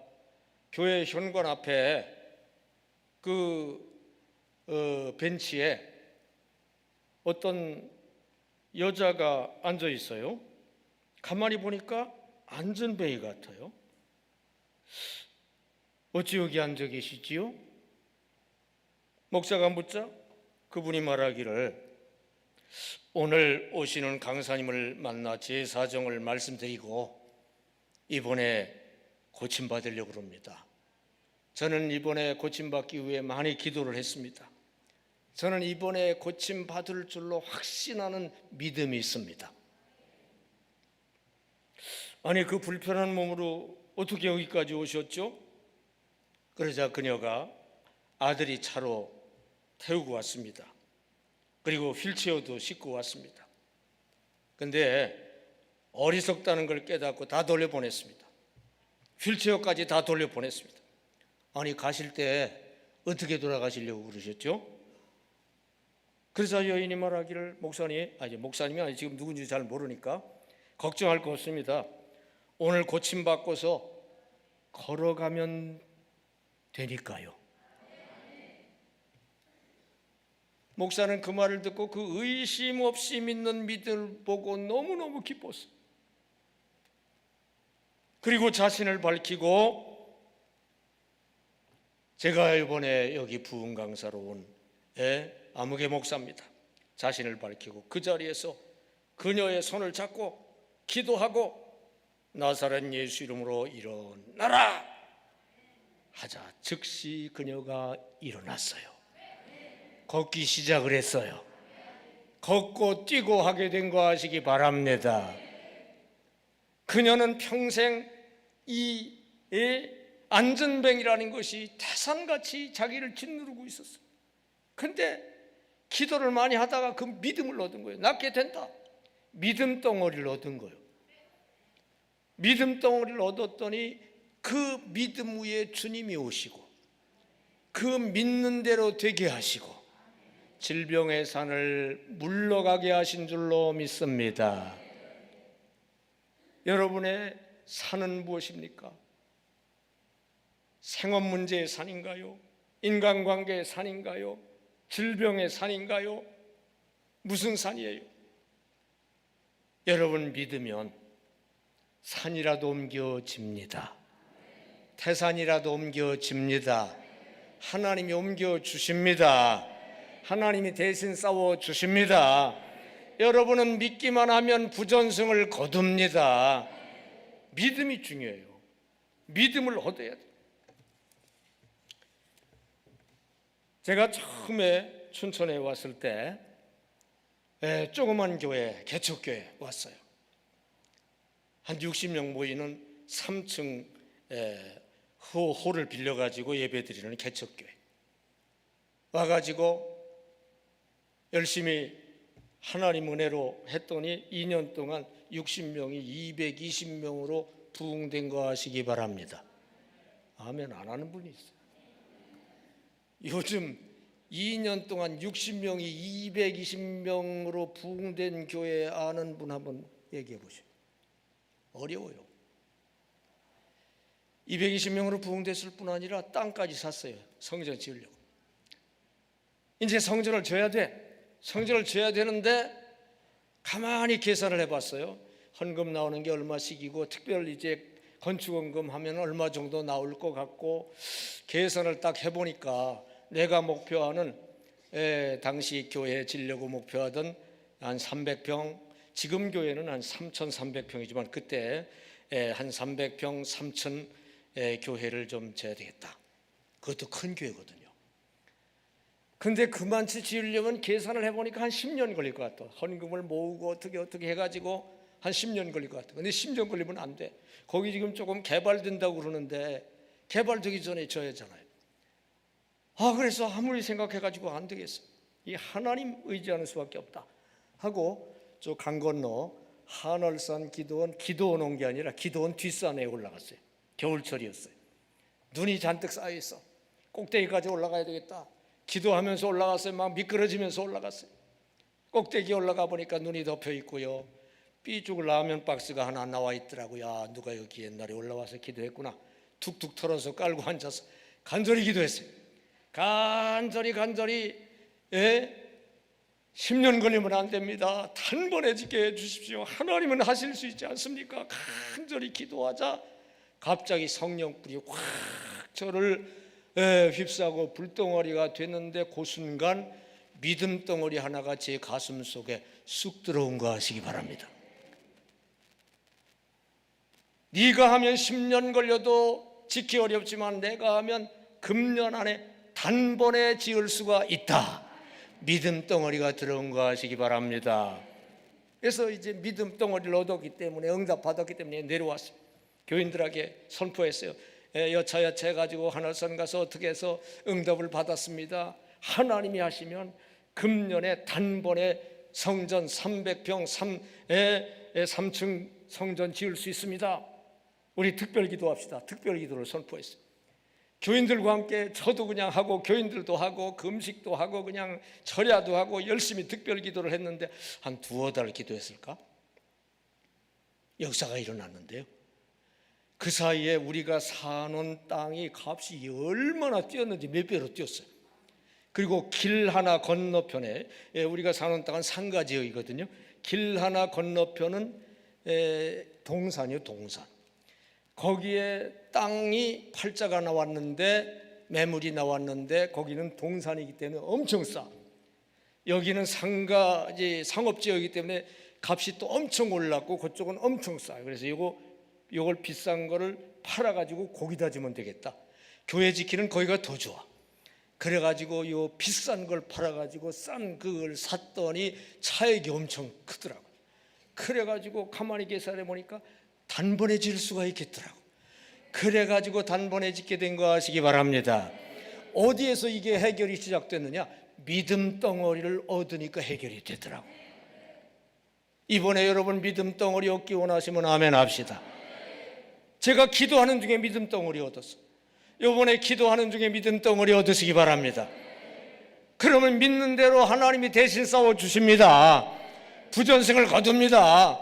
교회 현관 앞에 벤치에 어떤 여자가 앉아 있어요. 가만히 보니까 안전뱅이 같아요. 어찌 여기 앉아 계시지요? 목사가 묻자 그분이 말하기를 오늘 오시는 강사님을 만나 제 사정을 말씀드리고 이번에 고침받으려고 합니다. 저는 이번에 고침받기 위해 많이 기도를 했습니다. 저는 이번에 고침받을 줄로 확신하는 믿음이 있습니다. 아니, 그 불편한 몸으로 어떻게 여기까지 오셨죠? 그러자 그녀가 아들이 차로 태우고 왔습니다. 그리고 휠체어도 싣고 왔습니다. 근데 어리석다는 걸 깨닫고 다 돌려보냈습니다. 휠체어까지 다 돌려보냈습니다. 아니, 가실 때 어떻게 돌아가시려고 그러셨죠? 그래서 여인이 말하기를 목사님이 아니 지금 누군지 잘 모르니까 걱정할 거 없습니다. 오늘 고침받고서 걸어가면 되니까요. 목사는 그 말을 듣고 그 의심 없이 믿는 믿음을 보고 너무너무 기뻤어요. 그리고 자신을 밝히고 제가 이번에 여기 부흥 강사로 온 아무개 목사입니다. 자신을 밝히고 그 자리에서 그녀의 손을 잡고 기도하고 나사렛 예수 이름으로 일어나라 하자 즉시 그녀가 일어났어요. 걷기 시작을 했어요. 걷고 뛰고 하게 된 거 아시기 바랍니다. 그녀는 평생 이 안전뱅이라는 것이 태산같이 자기를 짓누르고 있었어요. 근데 기도를 많이 하다가 그 믿음을 얻은 거예요. 낫게 된다. 믿음 덩어리를 얻은 거예요. 믿음 덩어리를 얻었더니 그 믿음 위에 주님이 오시고 그 믿는 대로 되게 하시고 질병의 산을 물러가게 하신 줄로 믿습니다. 여러분의 산은 무엇입니까? 생업 문제의 산인가요? 인간관계의 산인가요? 질병의 산인가요? 무슨 산이에요? 여러분 믿으면 산이라도 옮겨집니다. 태산이라도 옮겨집니다. 하나님이 옮겨주십니다. 하나님이 대신 싸워주십니다. 여러분은 믿기만 하면 부전승을 거둡니다. 믿음이 중요해요. 믿음을 얻어야 돼요. 제가 처음에 춘천에 왔을 때 조그만 교회, 개척교회 왔어요. 한 60명 모이는 3층 홀을 빌려가지고 예배드리는 개척교회 와가지고 열심히 하나님 은혜로 했더니 2년 동안 60명이 220명으로 부흥된 거 아시기 바랍니다. 아멘 안 하는 분이 있어요. 요즘 2년 동안 60명이 220명으로 부흥된 교회 아는 분 한번 얘기해 보시죠. 어려워요. 220명으로 부흥됐을 뿐 아니라 땅까지 샀어요. 성전 지으려고. 이제 성전을 져야 돼. 성전을 져야 되는데 가만히 계산을 해봤어요. 헌금 나오는 게 얼마씩이고 특별 이제 건축원금 하면 얼마 정도 나올 것 같고 계산을 딱 해보니까 내가 목표하는 당시 교회 지려고 목표하던 한 300평, 지금 교회는 한 3,300평이지만 그때 한 300평, 3,000 교회를 좀 져야 되겠다. 그것도 큰 교회거든요. 근데 그만치 지으려면 계산을 해보니까 한 10년 걸릴 것 같아. 헌금을 모으고 어떻게 해가지고 한 10년 걸릴 것 같아. 근데 10년 걸리면 안 돼. 거기 지금 조금 개발된다고 그러는데 개발되기 전에 져야잖아요. 그래서 아무리 생각해가지고 안 되겠어. 이 하나님 의지하는 수밖에 없다 하고 저 강 건너 한월산 기도원 온 게 아니라 기도원 뒷산에 올라갔어요. 겨울철이었어요. 눈이 잔뜩 쌓여 있어. 꼭대기까지 올라가야 되겠다. 기도하면서 올라갔어요. 막 미끄러지면서 올라갔어요. 꼭대기 올라가 보니까 눈이 덮여 있고요. 삐죽 라면 박스가 하나 나와 있더라고요. 누가 여기 옛날에 올라와서 기도했구나. 툭툭 털어서 깔고 앉아서 간절히 기도했어요. 간절히 10년 걸리면 안 됩니다. 단번에 짓게 해주십시오. 하나님은 하실 수 있지 않습니까? 간절히 기도하자 갑자기 성령불이 확 저를 휩싸고 불덩어리가 됐는데 그 순간 믿음 덩어리 하나가 제 가슴 속에 쑥 들어온 거 아시기 바랍니다. 네가 하면 10년 걸려도 짓기 어렵지만 내가 하면 금년 안에 단번에 지을 수가 있다. 믿음 덩어리가 들어온 거 아시기 바랍니다. 그래서 이제 믿음 덩어리를 얻었기 때문에 응답받았기 때문에 내려왔어요. 교인들에게 선포했어요. 여차여차 해가지고 하늘산 가서 어떻게 해서 응답을 받았습니다. 하나님이 하시면 금년에 단번에 성전 300평 3층 성전 지을 수 있습니다. 우리 특별 기도합시다. 특별 기도를 선포했어요. 교인들과 함께 저도 그냥 하고 교인들도 하고 금식도 하고 그냥 절야도 하고 열심히 특별 기도를 했는데 한 2-3달 기도했을까? 역사가 일어났는데요. 그 사이에 우리가 사는 땅이 값이 얼마나 뛰었는지 몇 배로 뛰었어요. 그리고 길 하나 건너편에 우리가 사는 땅은 상가지역이거든요. 길 하나 건너편은 동산이요, 동산. 거기에 땅이 팔자가 나왔는데 매물이 나왔는데 거기는 동산이기 때문에 엄청 싸. 여기는 상업지역이기 때문에 값이 또 엄청 올랐고 그쪽은 엄청 싸요. 그래서 이걸 비싼 거를 팔아가지고 거기다 주면 되겠다. 교회 지키는 거기가 더 좋아. 그래가지고 요 비싼 걸 팔아가지고 싼 그걸 샀더니 차액이 엄청 크더라고. 그래가지고 가만히 계산해 보니까 단번에 질 수가 있겠더라고. 그래가지고 단번에 짓게 된 거 아시기 바랍니다. 어디에서 이게 해결이 시작됐느냐? 믿음 덩어리를 얻으니까 해결이 되더라고요. 이번에 여러분 믿음 덩어리 얻기 원하시면 아멘 합시다. 제가 기도하는 중에 믿음 덩어리 얻었어요. 이번에 기도하는 중에 믿음 덩어리 얻으시기 바랍니다. 그러면 믿는 대로 하나님이 대신 싸워주십니다. 부전승을 거둡니다.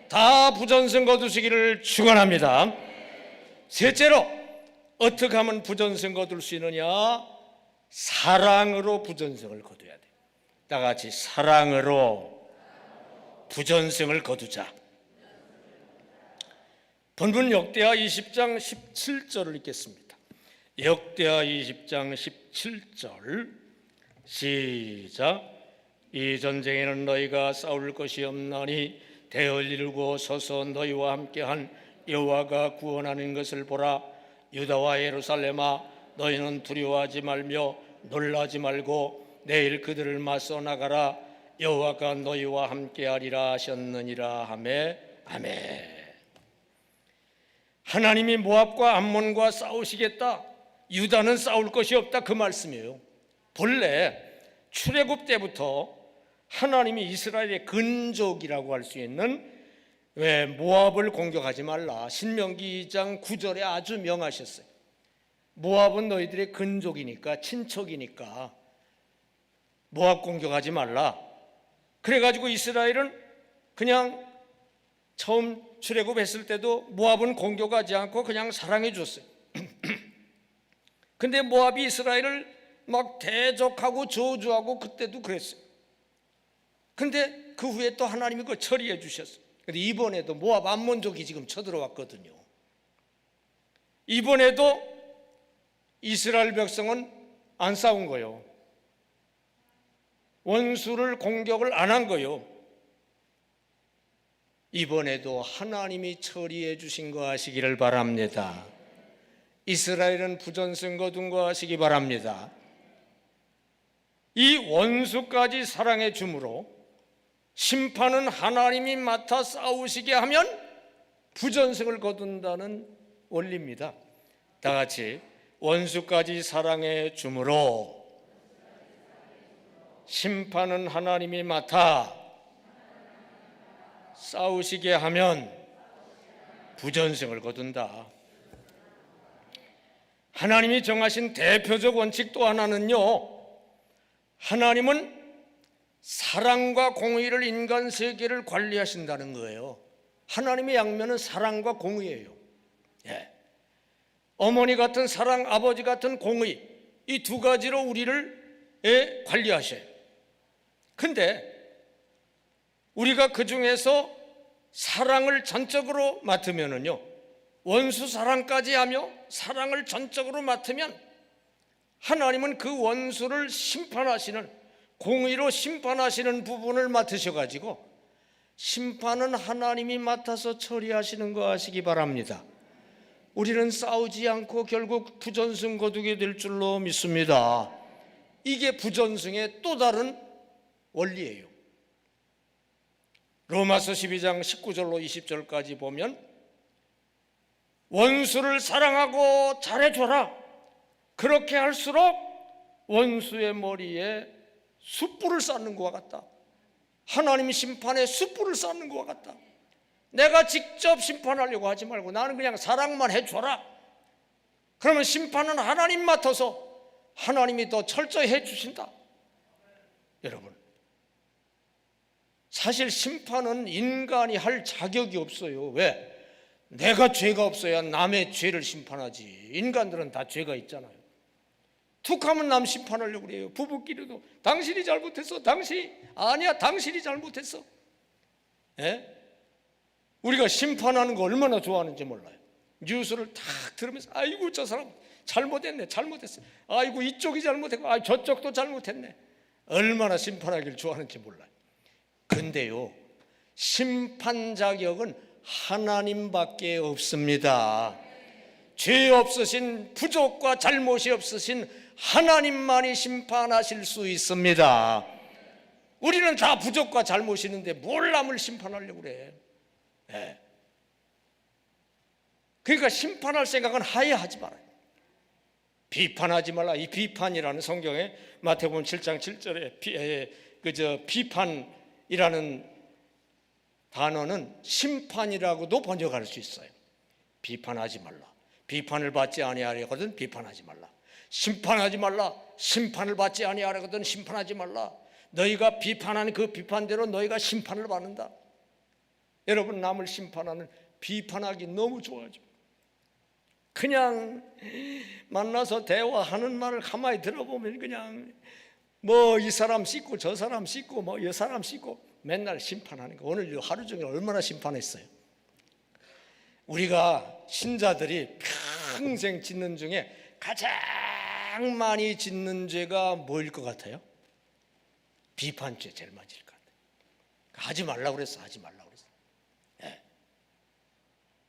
다 부전승 거두시기를 축원합니다. 셋째로, 어떻게 하면 부전승 거둘 수 있느냐? 사랑으로 부전승을 거둬야 돼요. 다 같이 사랑으로 부전승을 거두자. 본문 역대하 20장 17절을 읽겠습니다. 역대하 20장 17절 시작. 이 전쟁에는 너희가 싸울 것이 없나니 대을 이루고 서서 너희와 함께한 여호와가 구원하는 것을 보라. 유다와 예루살렘아, 너희는 두려워하지 말며 놀라지 말고 내일 그들을 맞서 나가라. 여호와가 너희와 함께하리라 하셨느니라 하매. 아멘. 하나님이 모압과 암몬과 싸우시겠다, 유다는 싸울 것이 없다, 그 말씀이에요. 본래 출애굽 때부터 하나님이 이스라엘의 근족이라고 할 수 있는 왜 모압을 공격하지 말라, 신명기 2장 9절에 아주 명하셨어요. 모압은 너희들의 근족이니까, 친척이니까 모압 공격하지 말라. 그래가지고 이스라엘은 그냥 처음 출애굽했을 때도 모압은 공격하지 않고 그냥 사랑해 줬어요. 근데 모압이 이스라엘을 막 대적하고 저주하고 그때도 그랬어요. 근데 그 후에 또 하나님이 그걸 처리해 주셨어요. 근데 이번에도 모압 암몬족이 지금 쳐들어왔거든요. 이번에도 이스라엘 백성은 안 싸운 거예요. 원수를 공격을 안 한 거예요. 이번에도 하나님이 처리해 주신 거 하시기를 바랍니다. 이스라엘은 부전승 거둔 거 하시기 바랍니다. 이 원수까지 사랑해 주므로 심판은 하나님이 맡아 싸우시게 하면 부전승을 거둔다는 원리입니다. 다 같이 원수까지 사랑해 주므로 심판은 하나님이 맡아 싸우시게 하면 부전승을 거둔다. 하나님이 정하신 대표적 원칙 또 하나는요, 하나님은 사랑과 공의를 인간 세계를 관리하신다는 거예요. 하나님의 양면은 사랑과 공의예요. 예. 어머니 같은 사랑, 아버지 같은 공의, 이 두 가지로 우리를 관리하셔요. 근데 우리가 그 중에서 사랑을 전적으로 맡으면은요, 원수 사랑까지 하며 사랑을 전적으로 맡으면 하나님은 그 원수를 심판하시는, 공의로 심판하시는 부분을 맡으셔가지고 심판은 하나님이 맡아서 처리하시는 거 아시기 바랍니다. 우리는 싸우지 않고 결국 부전승 거두게 될 줄로 믿습니다. 이게 부전승의 또 다른 원리예요. 로마서 12장 19절로 20절까지 보면 원수를 사랑하고 잘해줘라. 그렇게 할수록 원수의 머리에 숯불을 쌓는 것과 같다. 하나님이 심판에 숯불을 쌓는 것과 같다. 내가 직접 심판하려고 하지 말고 나는 그냥 사랑만 해줘라. 그러면 심판은 하나님 맡아서 하나님이 더 철저히 해주신다. 여러분, 사실 심판은 인간이 할 자격이 없어요. 왜? 내가 죄가 없어야 남의 죄를 심판하지. 인간들은 다 죄가 있잖아요. 툭하면 남 심판하려고 그래요. 부부끼리도 당신이 잘못했어. 아니야, 당신이 잘못했어. 예? 우리가 심판하는 거 얼마나 좋아하는지 몰라요. 뉴스를 탁 들으면서 아이고 저 사람 잘못했어. 아이고 이쪽이 잘못했고 저쪽도 잘못했네. 얼마나 심판하기를 좋아하는지 몰라요. 근데요, 심판 자격은 하나님밖에 없습니다. 죄 없으신, 부족과 잘못이 없으신 하나님만이 심판하실 수 있습니다. 우리는 다 부족과 잘못이 있는데 뭘 남을 심판하려고 그래. 네. 그러니까 심판할 생각은 하야 하지 말아요. 비판하지 말라. 이 비판이라는 성경에 마태복음 7장 7절에 비판이라는 단어는 심판이라고도 번역할 수 있어요. 비판하지 말라. 비판을 받지 아니하려거든 비판하지 말라. 심판하지 말라. 심판을 받지 아니하려거든 심판하지 말라. 너희가 비판하는 그 비판대로 너희가 심판을 받는다. 여러분, 남을 심판하는 비판하기 너무 좋아하죠. 그냥 만나서 대화하는 말을 가만히 들어보면 그냥 뭐 이 사람 씻고 저 사람 씻고 뭐 이 사람 씻고 맨날 심판하는 거. 오늘 하루 종일 얼마나 심판했어요. 우리가 신자들이 평생 짓는 중에 가장 많이 짓는 죄가 뭐일 것 같아요? 비판죄 제일 많이 짓을 것 같아요. 하지 말라고 그랬어. 하지 말라고 그랬어. 예.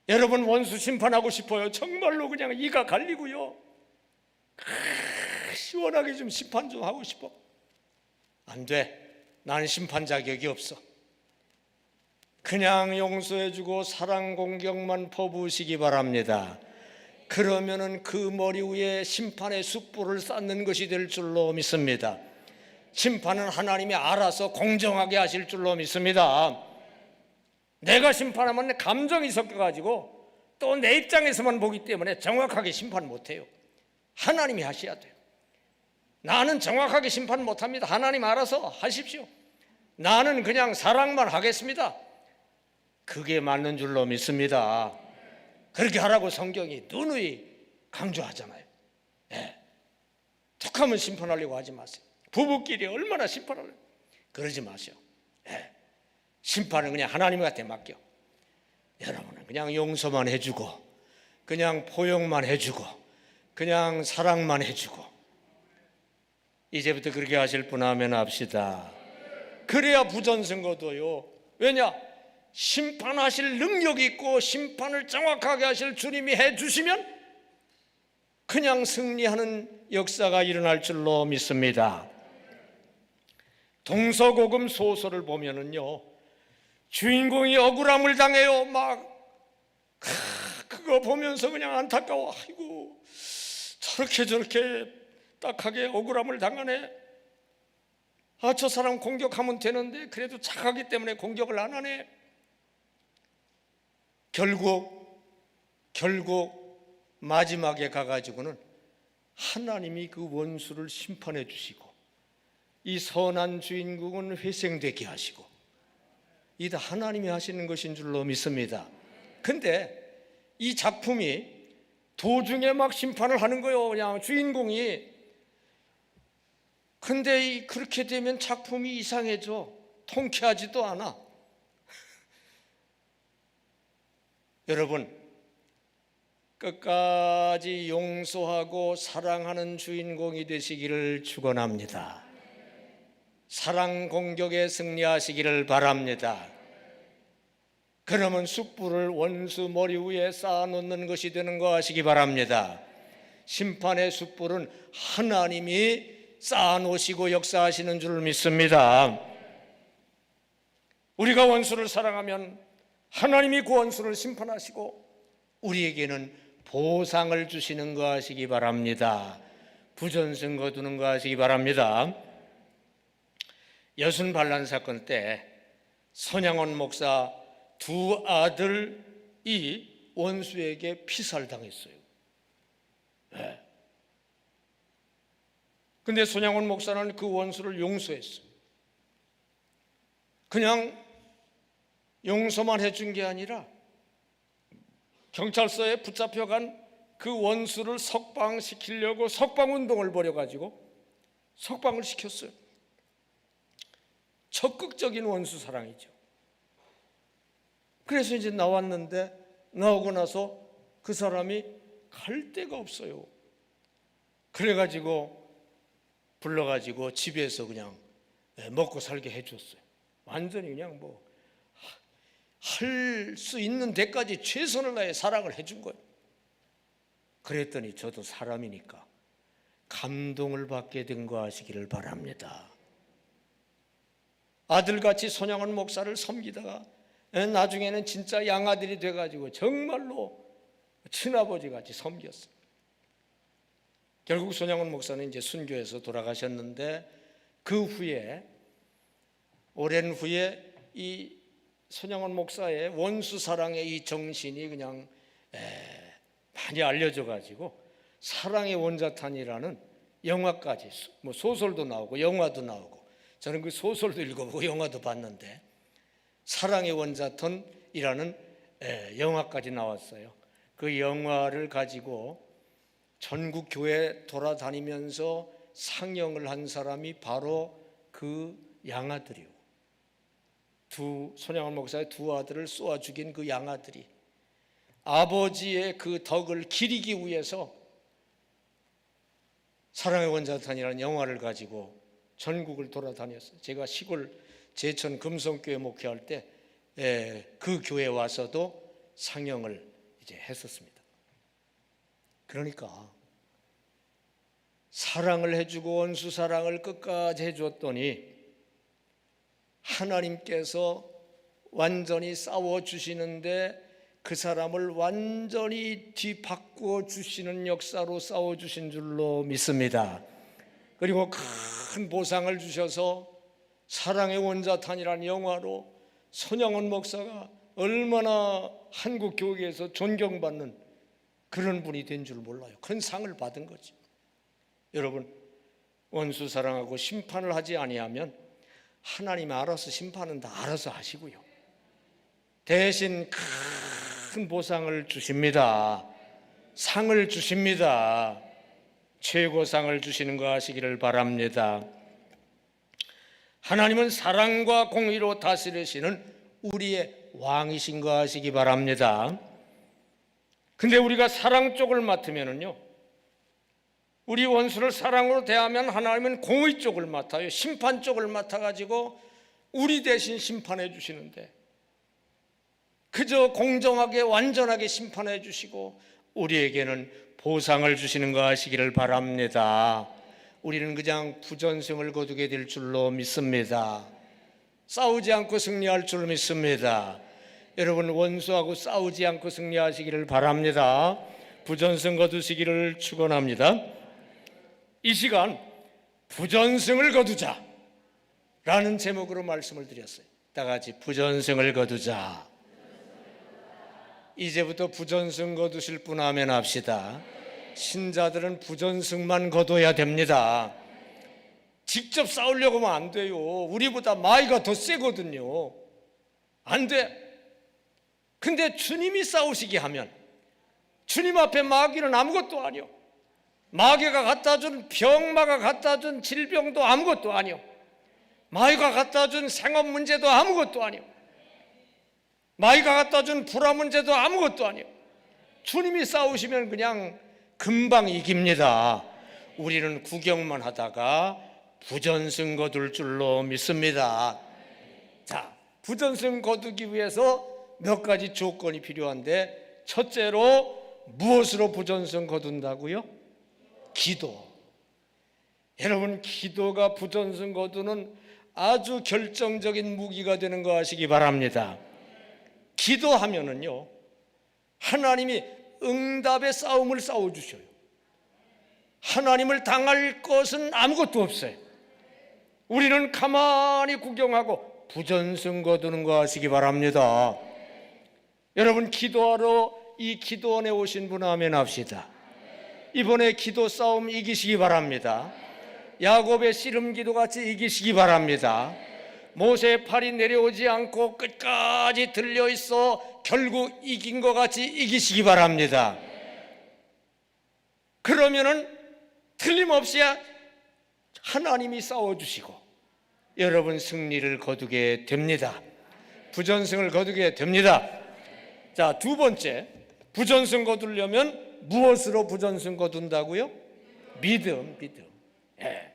여러분, 원수 심판하고 싶어요? 정말로 그냥 이가 갈리고요. 시원하게 좀 심판 좀 하고 싶어. 안 돼. 나는 심판 자격이 없어. 그냥 용서해주고 사랑 공격만 퍼부으시기 바랍니다. 그러면은 그 머리 위에 심판의 숯불을 쌓는 것이 될 줄로 믿습니다. 심판은 하나님이 알아서 공정하게 하실 줄로 믿습니다. 내가 심판하면 내 감정이 섞여가지고 또 내 입장에서만 보기 때문에 정확하게 심판 못해요. 하나님이 하셔야 돼요. 나는 정확하게 심판 못합니다. 하나님 알아서 하십시오. 나는 그냥 사랑만 하겠습니다. 그게 맞는 줄로 믿습니다. 그렇게 하라고 성경이 누누이 강조하잖아요. 예. 툭하면 심판하려고 하지 마세요. 부부끼리 얼마나 심판하려고 그러지 마세요. 예. 심판은 그냥 하나님한테 맡겨. 여러분은 그냥 용서만 해주고 그냥 포용만 해주고 그냥 사랑만 해주고 이제부터 그렇게 하실 분 하면 합시다. 그래야 부전승거도요. 왜냐? 심판하실 능력이 있고 심판을 정확하게 하실 주님이 해주시면 그냥 승리하는 역사가 일어날 줄로 믿습니다. 동서고금 소설을 보면은요, 주인공이 억울함을 당해요. 그거 보면서 그냥 안타까워. 아이고, 저렇게 딱하게 억울함을 당하네. 저 사람 공격하면 되는데 그래도 착하기 때문에 공격을 안 하네. 결국 마지막에 가가지고는 하나님이 그 원수를 심판해 주시고 이 선한 주인공은 회생되게 하시고 이 다 하나님이 하시는 것인 줄로 믿습니다. 근데 이 작품이 도중에 막 심판을 하는 거예요. 그냥 주인공이. 근데 그렇게 되면 작품이 이상해져. 통쾌하지도 않아. 여러분, 끝까지 용서하고 사랑하는 주인공이 되시기를 축원합니다. 사랑 공격에 승리하시기를 바랍니다. 그러면 숯불을 원수 머리 위에 쌓아놓는 것이 되는 거 아시기 바랍니다. 심판의 숯불은 하나님이 쌓아놓으시고 역사하시는 줄 믿습니다. 우리가 원수를 사랑하면 하나님이 그 원수를 심판하시고 우리에게는 보상을 주시는 거 아시기 바랍니다. 부전승 거두는 거 아시기 바랍니다. 여순 반란 사건 때 손양원 목사 두 아들이 원수에게 피살당했어요. 네. 근데 손양원 목사는 그 원수를 용서했어요. 그냥 용서만 해준 게 아니라 경찰서에 붙잡혀간 그 원수를 석방시키려고 석방운동을 벌여가지고 석방을 시켰어요. 적극적인 원수 사랑이죠. 그래서 이제 나왔는데 나오고 나서 그 사람이 갈 데가 없어요. 그래가지고 불러가지고 집에서 그냥 먹고 살게 해줬어요. 완전히 그냥 할 수 있는 데까지 최선을 다해 사랑을 해준 거예요. 그랬더니 저도 사람이니까 감동을 받게 된 거 아시기를 바랍니다. 아들같이 손양원 목사를 섬기다가 나중에는 진짜 양아들이 돼가지고 정말로 친아버지같이 섬겼어요. 결국 손양원 목사는 이제 순교해서 돌아가셨는데 그 후에 오랜 후에 이 손양원 목사의 원수 사랑의 이 정신이 그냥 많이 알려져 가지고 사랑의 원자탄이라는 영화까지, 뭐 소설도 나오고 영화도 나오고, 저는 그 소설도 읽어보고 영화도 봤는데 사랑의 원자탄이라는 영화까지 나왔어요. 그 영화를 가지고 전국 교회 돌아다니면서 상영을 한 사람이 바로 그 양아들이요. 손양원 목사의 두 아들을 쏘아 죽인 그 양아들이 아버지의 그 덕을 기리기 위해서 사랑의 원자탄이라는 영화를 가지고 전국을 돌아다녔어요. 제가 시골 제천 금성교회 목회할 때 그 교회에 와서도 상영을 이제 했었습니다. 그러니까 사랑을 해주고 원수 사랑을 끝까지 해주었더니 하나님께서 완전히 싸워주시는데 그 사람을 완전히 뒤바꾸어 주시는 역사로 싸워주신 줄로 믿습니다. 그리고 큰 보상을 주셔서 사랑의 원자탄이라는 영화로 손양원 목사가 얼마나 한국 교회에서 존경받는 그런 분이 된 줄 몰라요. 큰 상을 받은 거죠. 여러분, 원수 사랑하고 심판을 하지 아니하면 하나님이 알아서 심판은 다 알아서 하시고요, 대신 큰 보상을 주십니다. 상을 주십니다. 최고상을 주시는 거 아시기를 바랍니다. 하나님은 사랑과 공의로 다스리시는 우리의 왕이신 거 아시기 바랍니다. 근데 우리가 사랑 쪽을 맡으면은요, 우리 원수를 사랑으로 대하면 하나님은 공의 쪽을 맡아요. 심판 쪽을 맡아가지고 우리 대신 심판해 주시는데, 그저 공정하게 완전하게 심판해 주시고 우리에게는 보상을 주시는 거 아시기를 바랍니다. 우리는 그냥 부전승을 거두게 될 줄로 믿습니다. 싸우지 않고 승리할 줄 믿습니다. 여러분, 원수하고 싸우지 않고 승리하시기를 바랍니다. 부전승 거두시기를 축원합니다. 이 시간 부전승을 거두자 라는 제목으로 말씀을 드렸어요. 다 같이 부전승을 거두자. 이제부터 부전승 거두실 분 아멘 합시다. 신자들은 부전승만 거둬야 됩니다. 직접 싸우려고 하면 안 돼요. 우리보다 마귀가 더 세거든요. 안 돼. 근데 주님이 싸우시게 하면 주님 앞에 마귀는 아무것도 아니요. 마귀가 갖다 준 병마가 갖다 준 질병도 아무것도 아니요. 마귀가 갖다 준 생업 문제도 아무것도 아니요. 마귀가 갖다 준 불화 문제도 아무것도 아니요. 주님이 싸우시면 그냥 금방 이깁니다. 우리는 구경만 하다가 부전승 거둘 줄로 믿습니다. 자, 부전승 거두기 위해서 몇 가지 조건이 필요한데, 첫째로 무엇으로 부전승 거둔다고요? 기도. 여러분, 기도가 부전승 거두는 아주 결정적인 무기가 되는 거 아시기 바랍니다. 기도하면은요, 하나님이 응답의 싸움을 싸워주셔요. 하나님을 당할 것은 아무것도 없어요. 우리는 가만히 구경하고 부전승 거두는 거 아시기 바랍니다. 여러분, 기도하러 이 기도원에 오신 분 아멘 합시다. 이번에 기도 싸움 이기시기 바랍니다. 야곱의 씨름 기도같이 이기시기 바랍니다. 모세의 팔이 내려오지 않고 끝까지 들려있어 결국 이긴 것 같이 이기시기 바랍니다. 그러면은 틀림없이 하나님이 싸워주시고 여러분 승리를 거두게 됩니다. 부전승을 거두게 됩니다. 자, 두 번째, 부전승 거두려면 무엇으로 부전승 거둔다고요? 믿음. 예.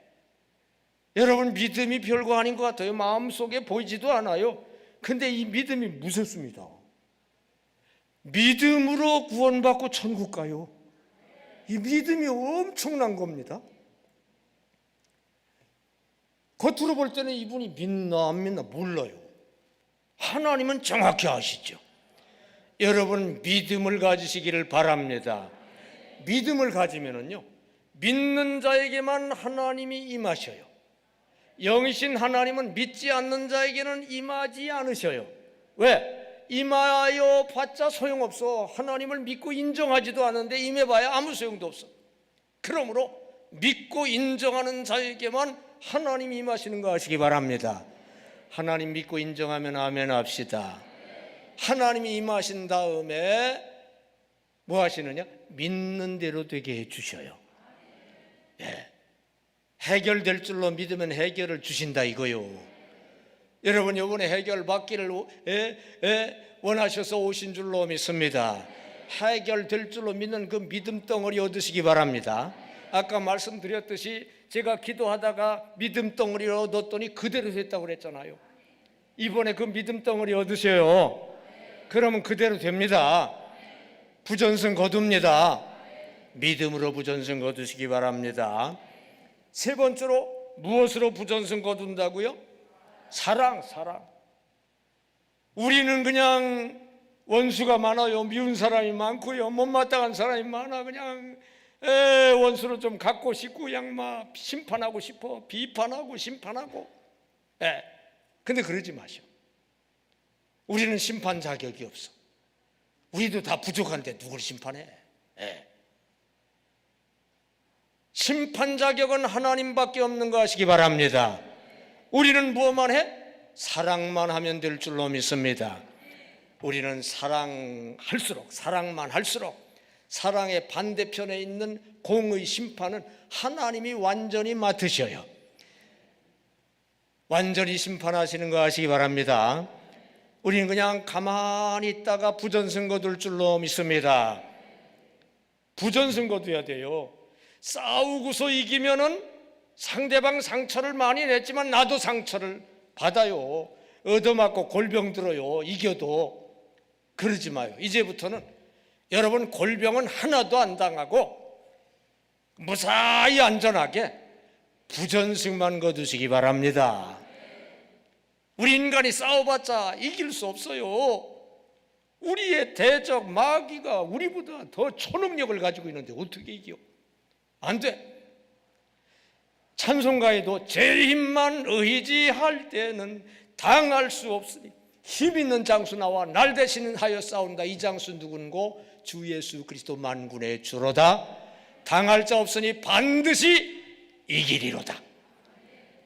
여러분, 믿음이 별거 아닌 것 같아요. 마음속에 보이지도 않아요. 근데 이 믿음이 무섭습니다. 믿음으로 구원받고 천국 가요. 이 믿음이 엄청난 겁니다. 겉으로 볼 때는 이분이 믿나 안 믿나 몰라요. 하나님은 정확히 아시죠. 여러분, 믿음을 가지시기를 바랍니다. 믿음을 가지면은요, 믿는 자에게만 하나님이 임하셔요. 영이신 하나님은 믿지 않는 자에게는 임하지 않으셔요. 왜? 임하여 봤자 소용없어. 하나님을 믿고 인정하지도 않는데 임해봐야 아무 소용도 없어. 그러므로 믿고 인정하는 자에게만 하나님이 임하시는 거 아시기 바랍니다. 하나님 믿고 인정하면 아멘 합시다. 하나님이 임하신 다음에 뭐 하시느냐? 믿는 대로 되게 해주셔요. 예. 해결될 줄로 믿으면 해결을 주신다 이거요. 여러분 이번에 해결 받기를 원하셔서 오신 줄로 믿습니다. 해결될 줄로 믿는 그 믿음 덩어리 얻으시기 바랍니다. 아까 말씀드렸듯이 제가 기도하다가 믿음 덩어리를 얻었더니 그대로 됐다고 그랬잖아요. 이번에 그 믿음 덩어리 얻으셔요. 그러면 그대로 됩니다. 부전승 거둡니다. 믿음으로 부전승 거두시기 바랍니다. 세 번째로 무엇으로 부전승 거둔다고요? 사랑. 우리는 그냥 원수가 많아요. 미운 사람이 많고요. 못마땅한 사람이 많아. 그냥 원수로 좀 갖고 싶고 그냥 막 심판하고 싶어. 비판하고 심판하고. 근데 그러지 마시오. 우리는 심판 자격이 없어. 우리도 다 부족한데 누굴 심판해? 심판 자격은 하나님밖에 없는 거 아시기 바랍니다. 우리는 무엇만 해? 사랑만 하면 될 줄로 믿습니다. 우리는 사랑만 할수록 사랑의 반대편에 있는 공의 심판은 하나님이 완전히 맡으셔요. 완전히 심판하시는 거 아시기 바랍니다. 우리는 그냥 가만히 있다가 부전승 거둘 줄로 믿습니다. 부전승 거둬야 돼요. 싸우고서 이기면은 상대방 상처를 많이 냈지만 나도 상처를 받아요. 얻어맞고 골병 들어요. 이겨도. 그러지 마요. 이제부터는 여러분 골병은 하나도 안 당하고 무사히 안전하게 부전승만 거두시기 바랍니다. 우리 인간이 싸워봤자 이길 수 없어요. 우리의 대적 마귀가 우리보다 더 초능력을 가지고 있는데 어떻게 이겨? 안 돼. 찬송가에도 제 힘만 의지할 때는 당할 수 없으니 힘 있는 장수 나와 날 대신하여 싸운다. 이 장수 누군고? 주 예수 그리스도 만군의 주로다. 당할 자 없으니 반드시 이기리로다.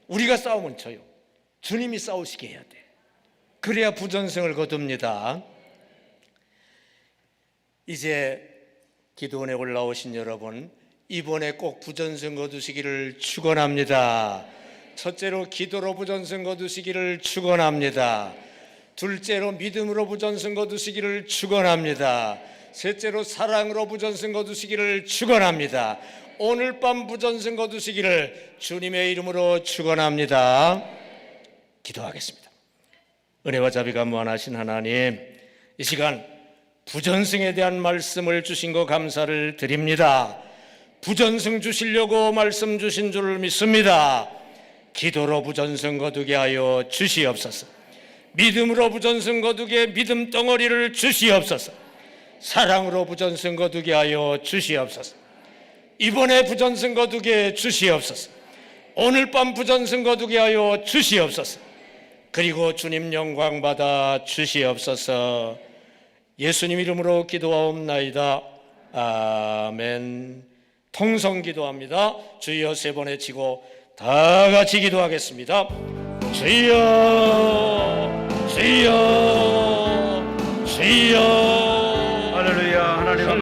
우리가 싸우면 져요. 주님이 싸우시게 해야 돼. 그래야 부전승을 거둡니다. 이제 기도원에 올라오신 여러분, 이번에 꼭 부전승 거두시기를 축원합니다. 첫째로 기도로 부전승 거두시기를 축원합니다. 둘째로 믿음으로 부전승 거두시기를 축원합니다. 셋째로 사랑으로 부전승 거두시기를 축원합니다. 오늘 밤 부전승 거두시기를 주님의 이름으로 축원합니다. 기도하겠습니다. 은혜와 자비가 무한하신 하나님, 이 시간 부전승에 대한 말씀을 주신 거 감사를 드립니다. 부전승 주시려고 말씀 주신 줄 믿습니다. 기도로 부전승 거두게 하여 주시옵소서. 믿음으로 부전승 거두게 믿음 덩어리를 주시옵소서. 사랑으로 부전승 거두게 하여 주시옵소서. 이번에 부전승 거두게 주시옵소서. 오늘 밤 부전승 거두게 하여 주시옵소서. 그리고 주님 영광 받아 주시옵소서. 예수님 이름으로 기도하옵나이다. 아멘. 통성 기도합니다. 주여 세 번 외치고 다 같이 기도하겠습니다. 주여 주여 주여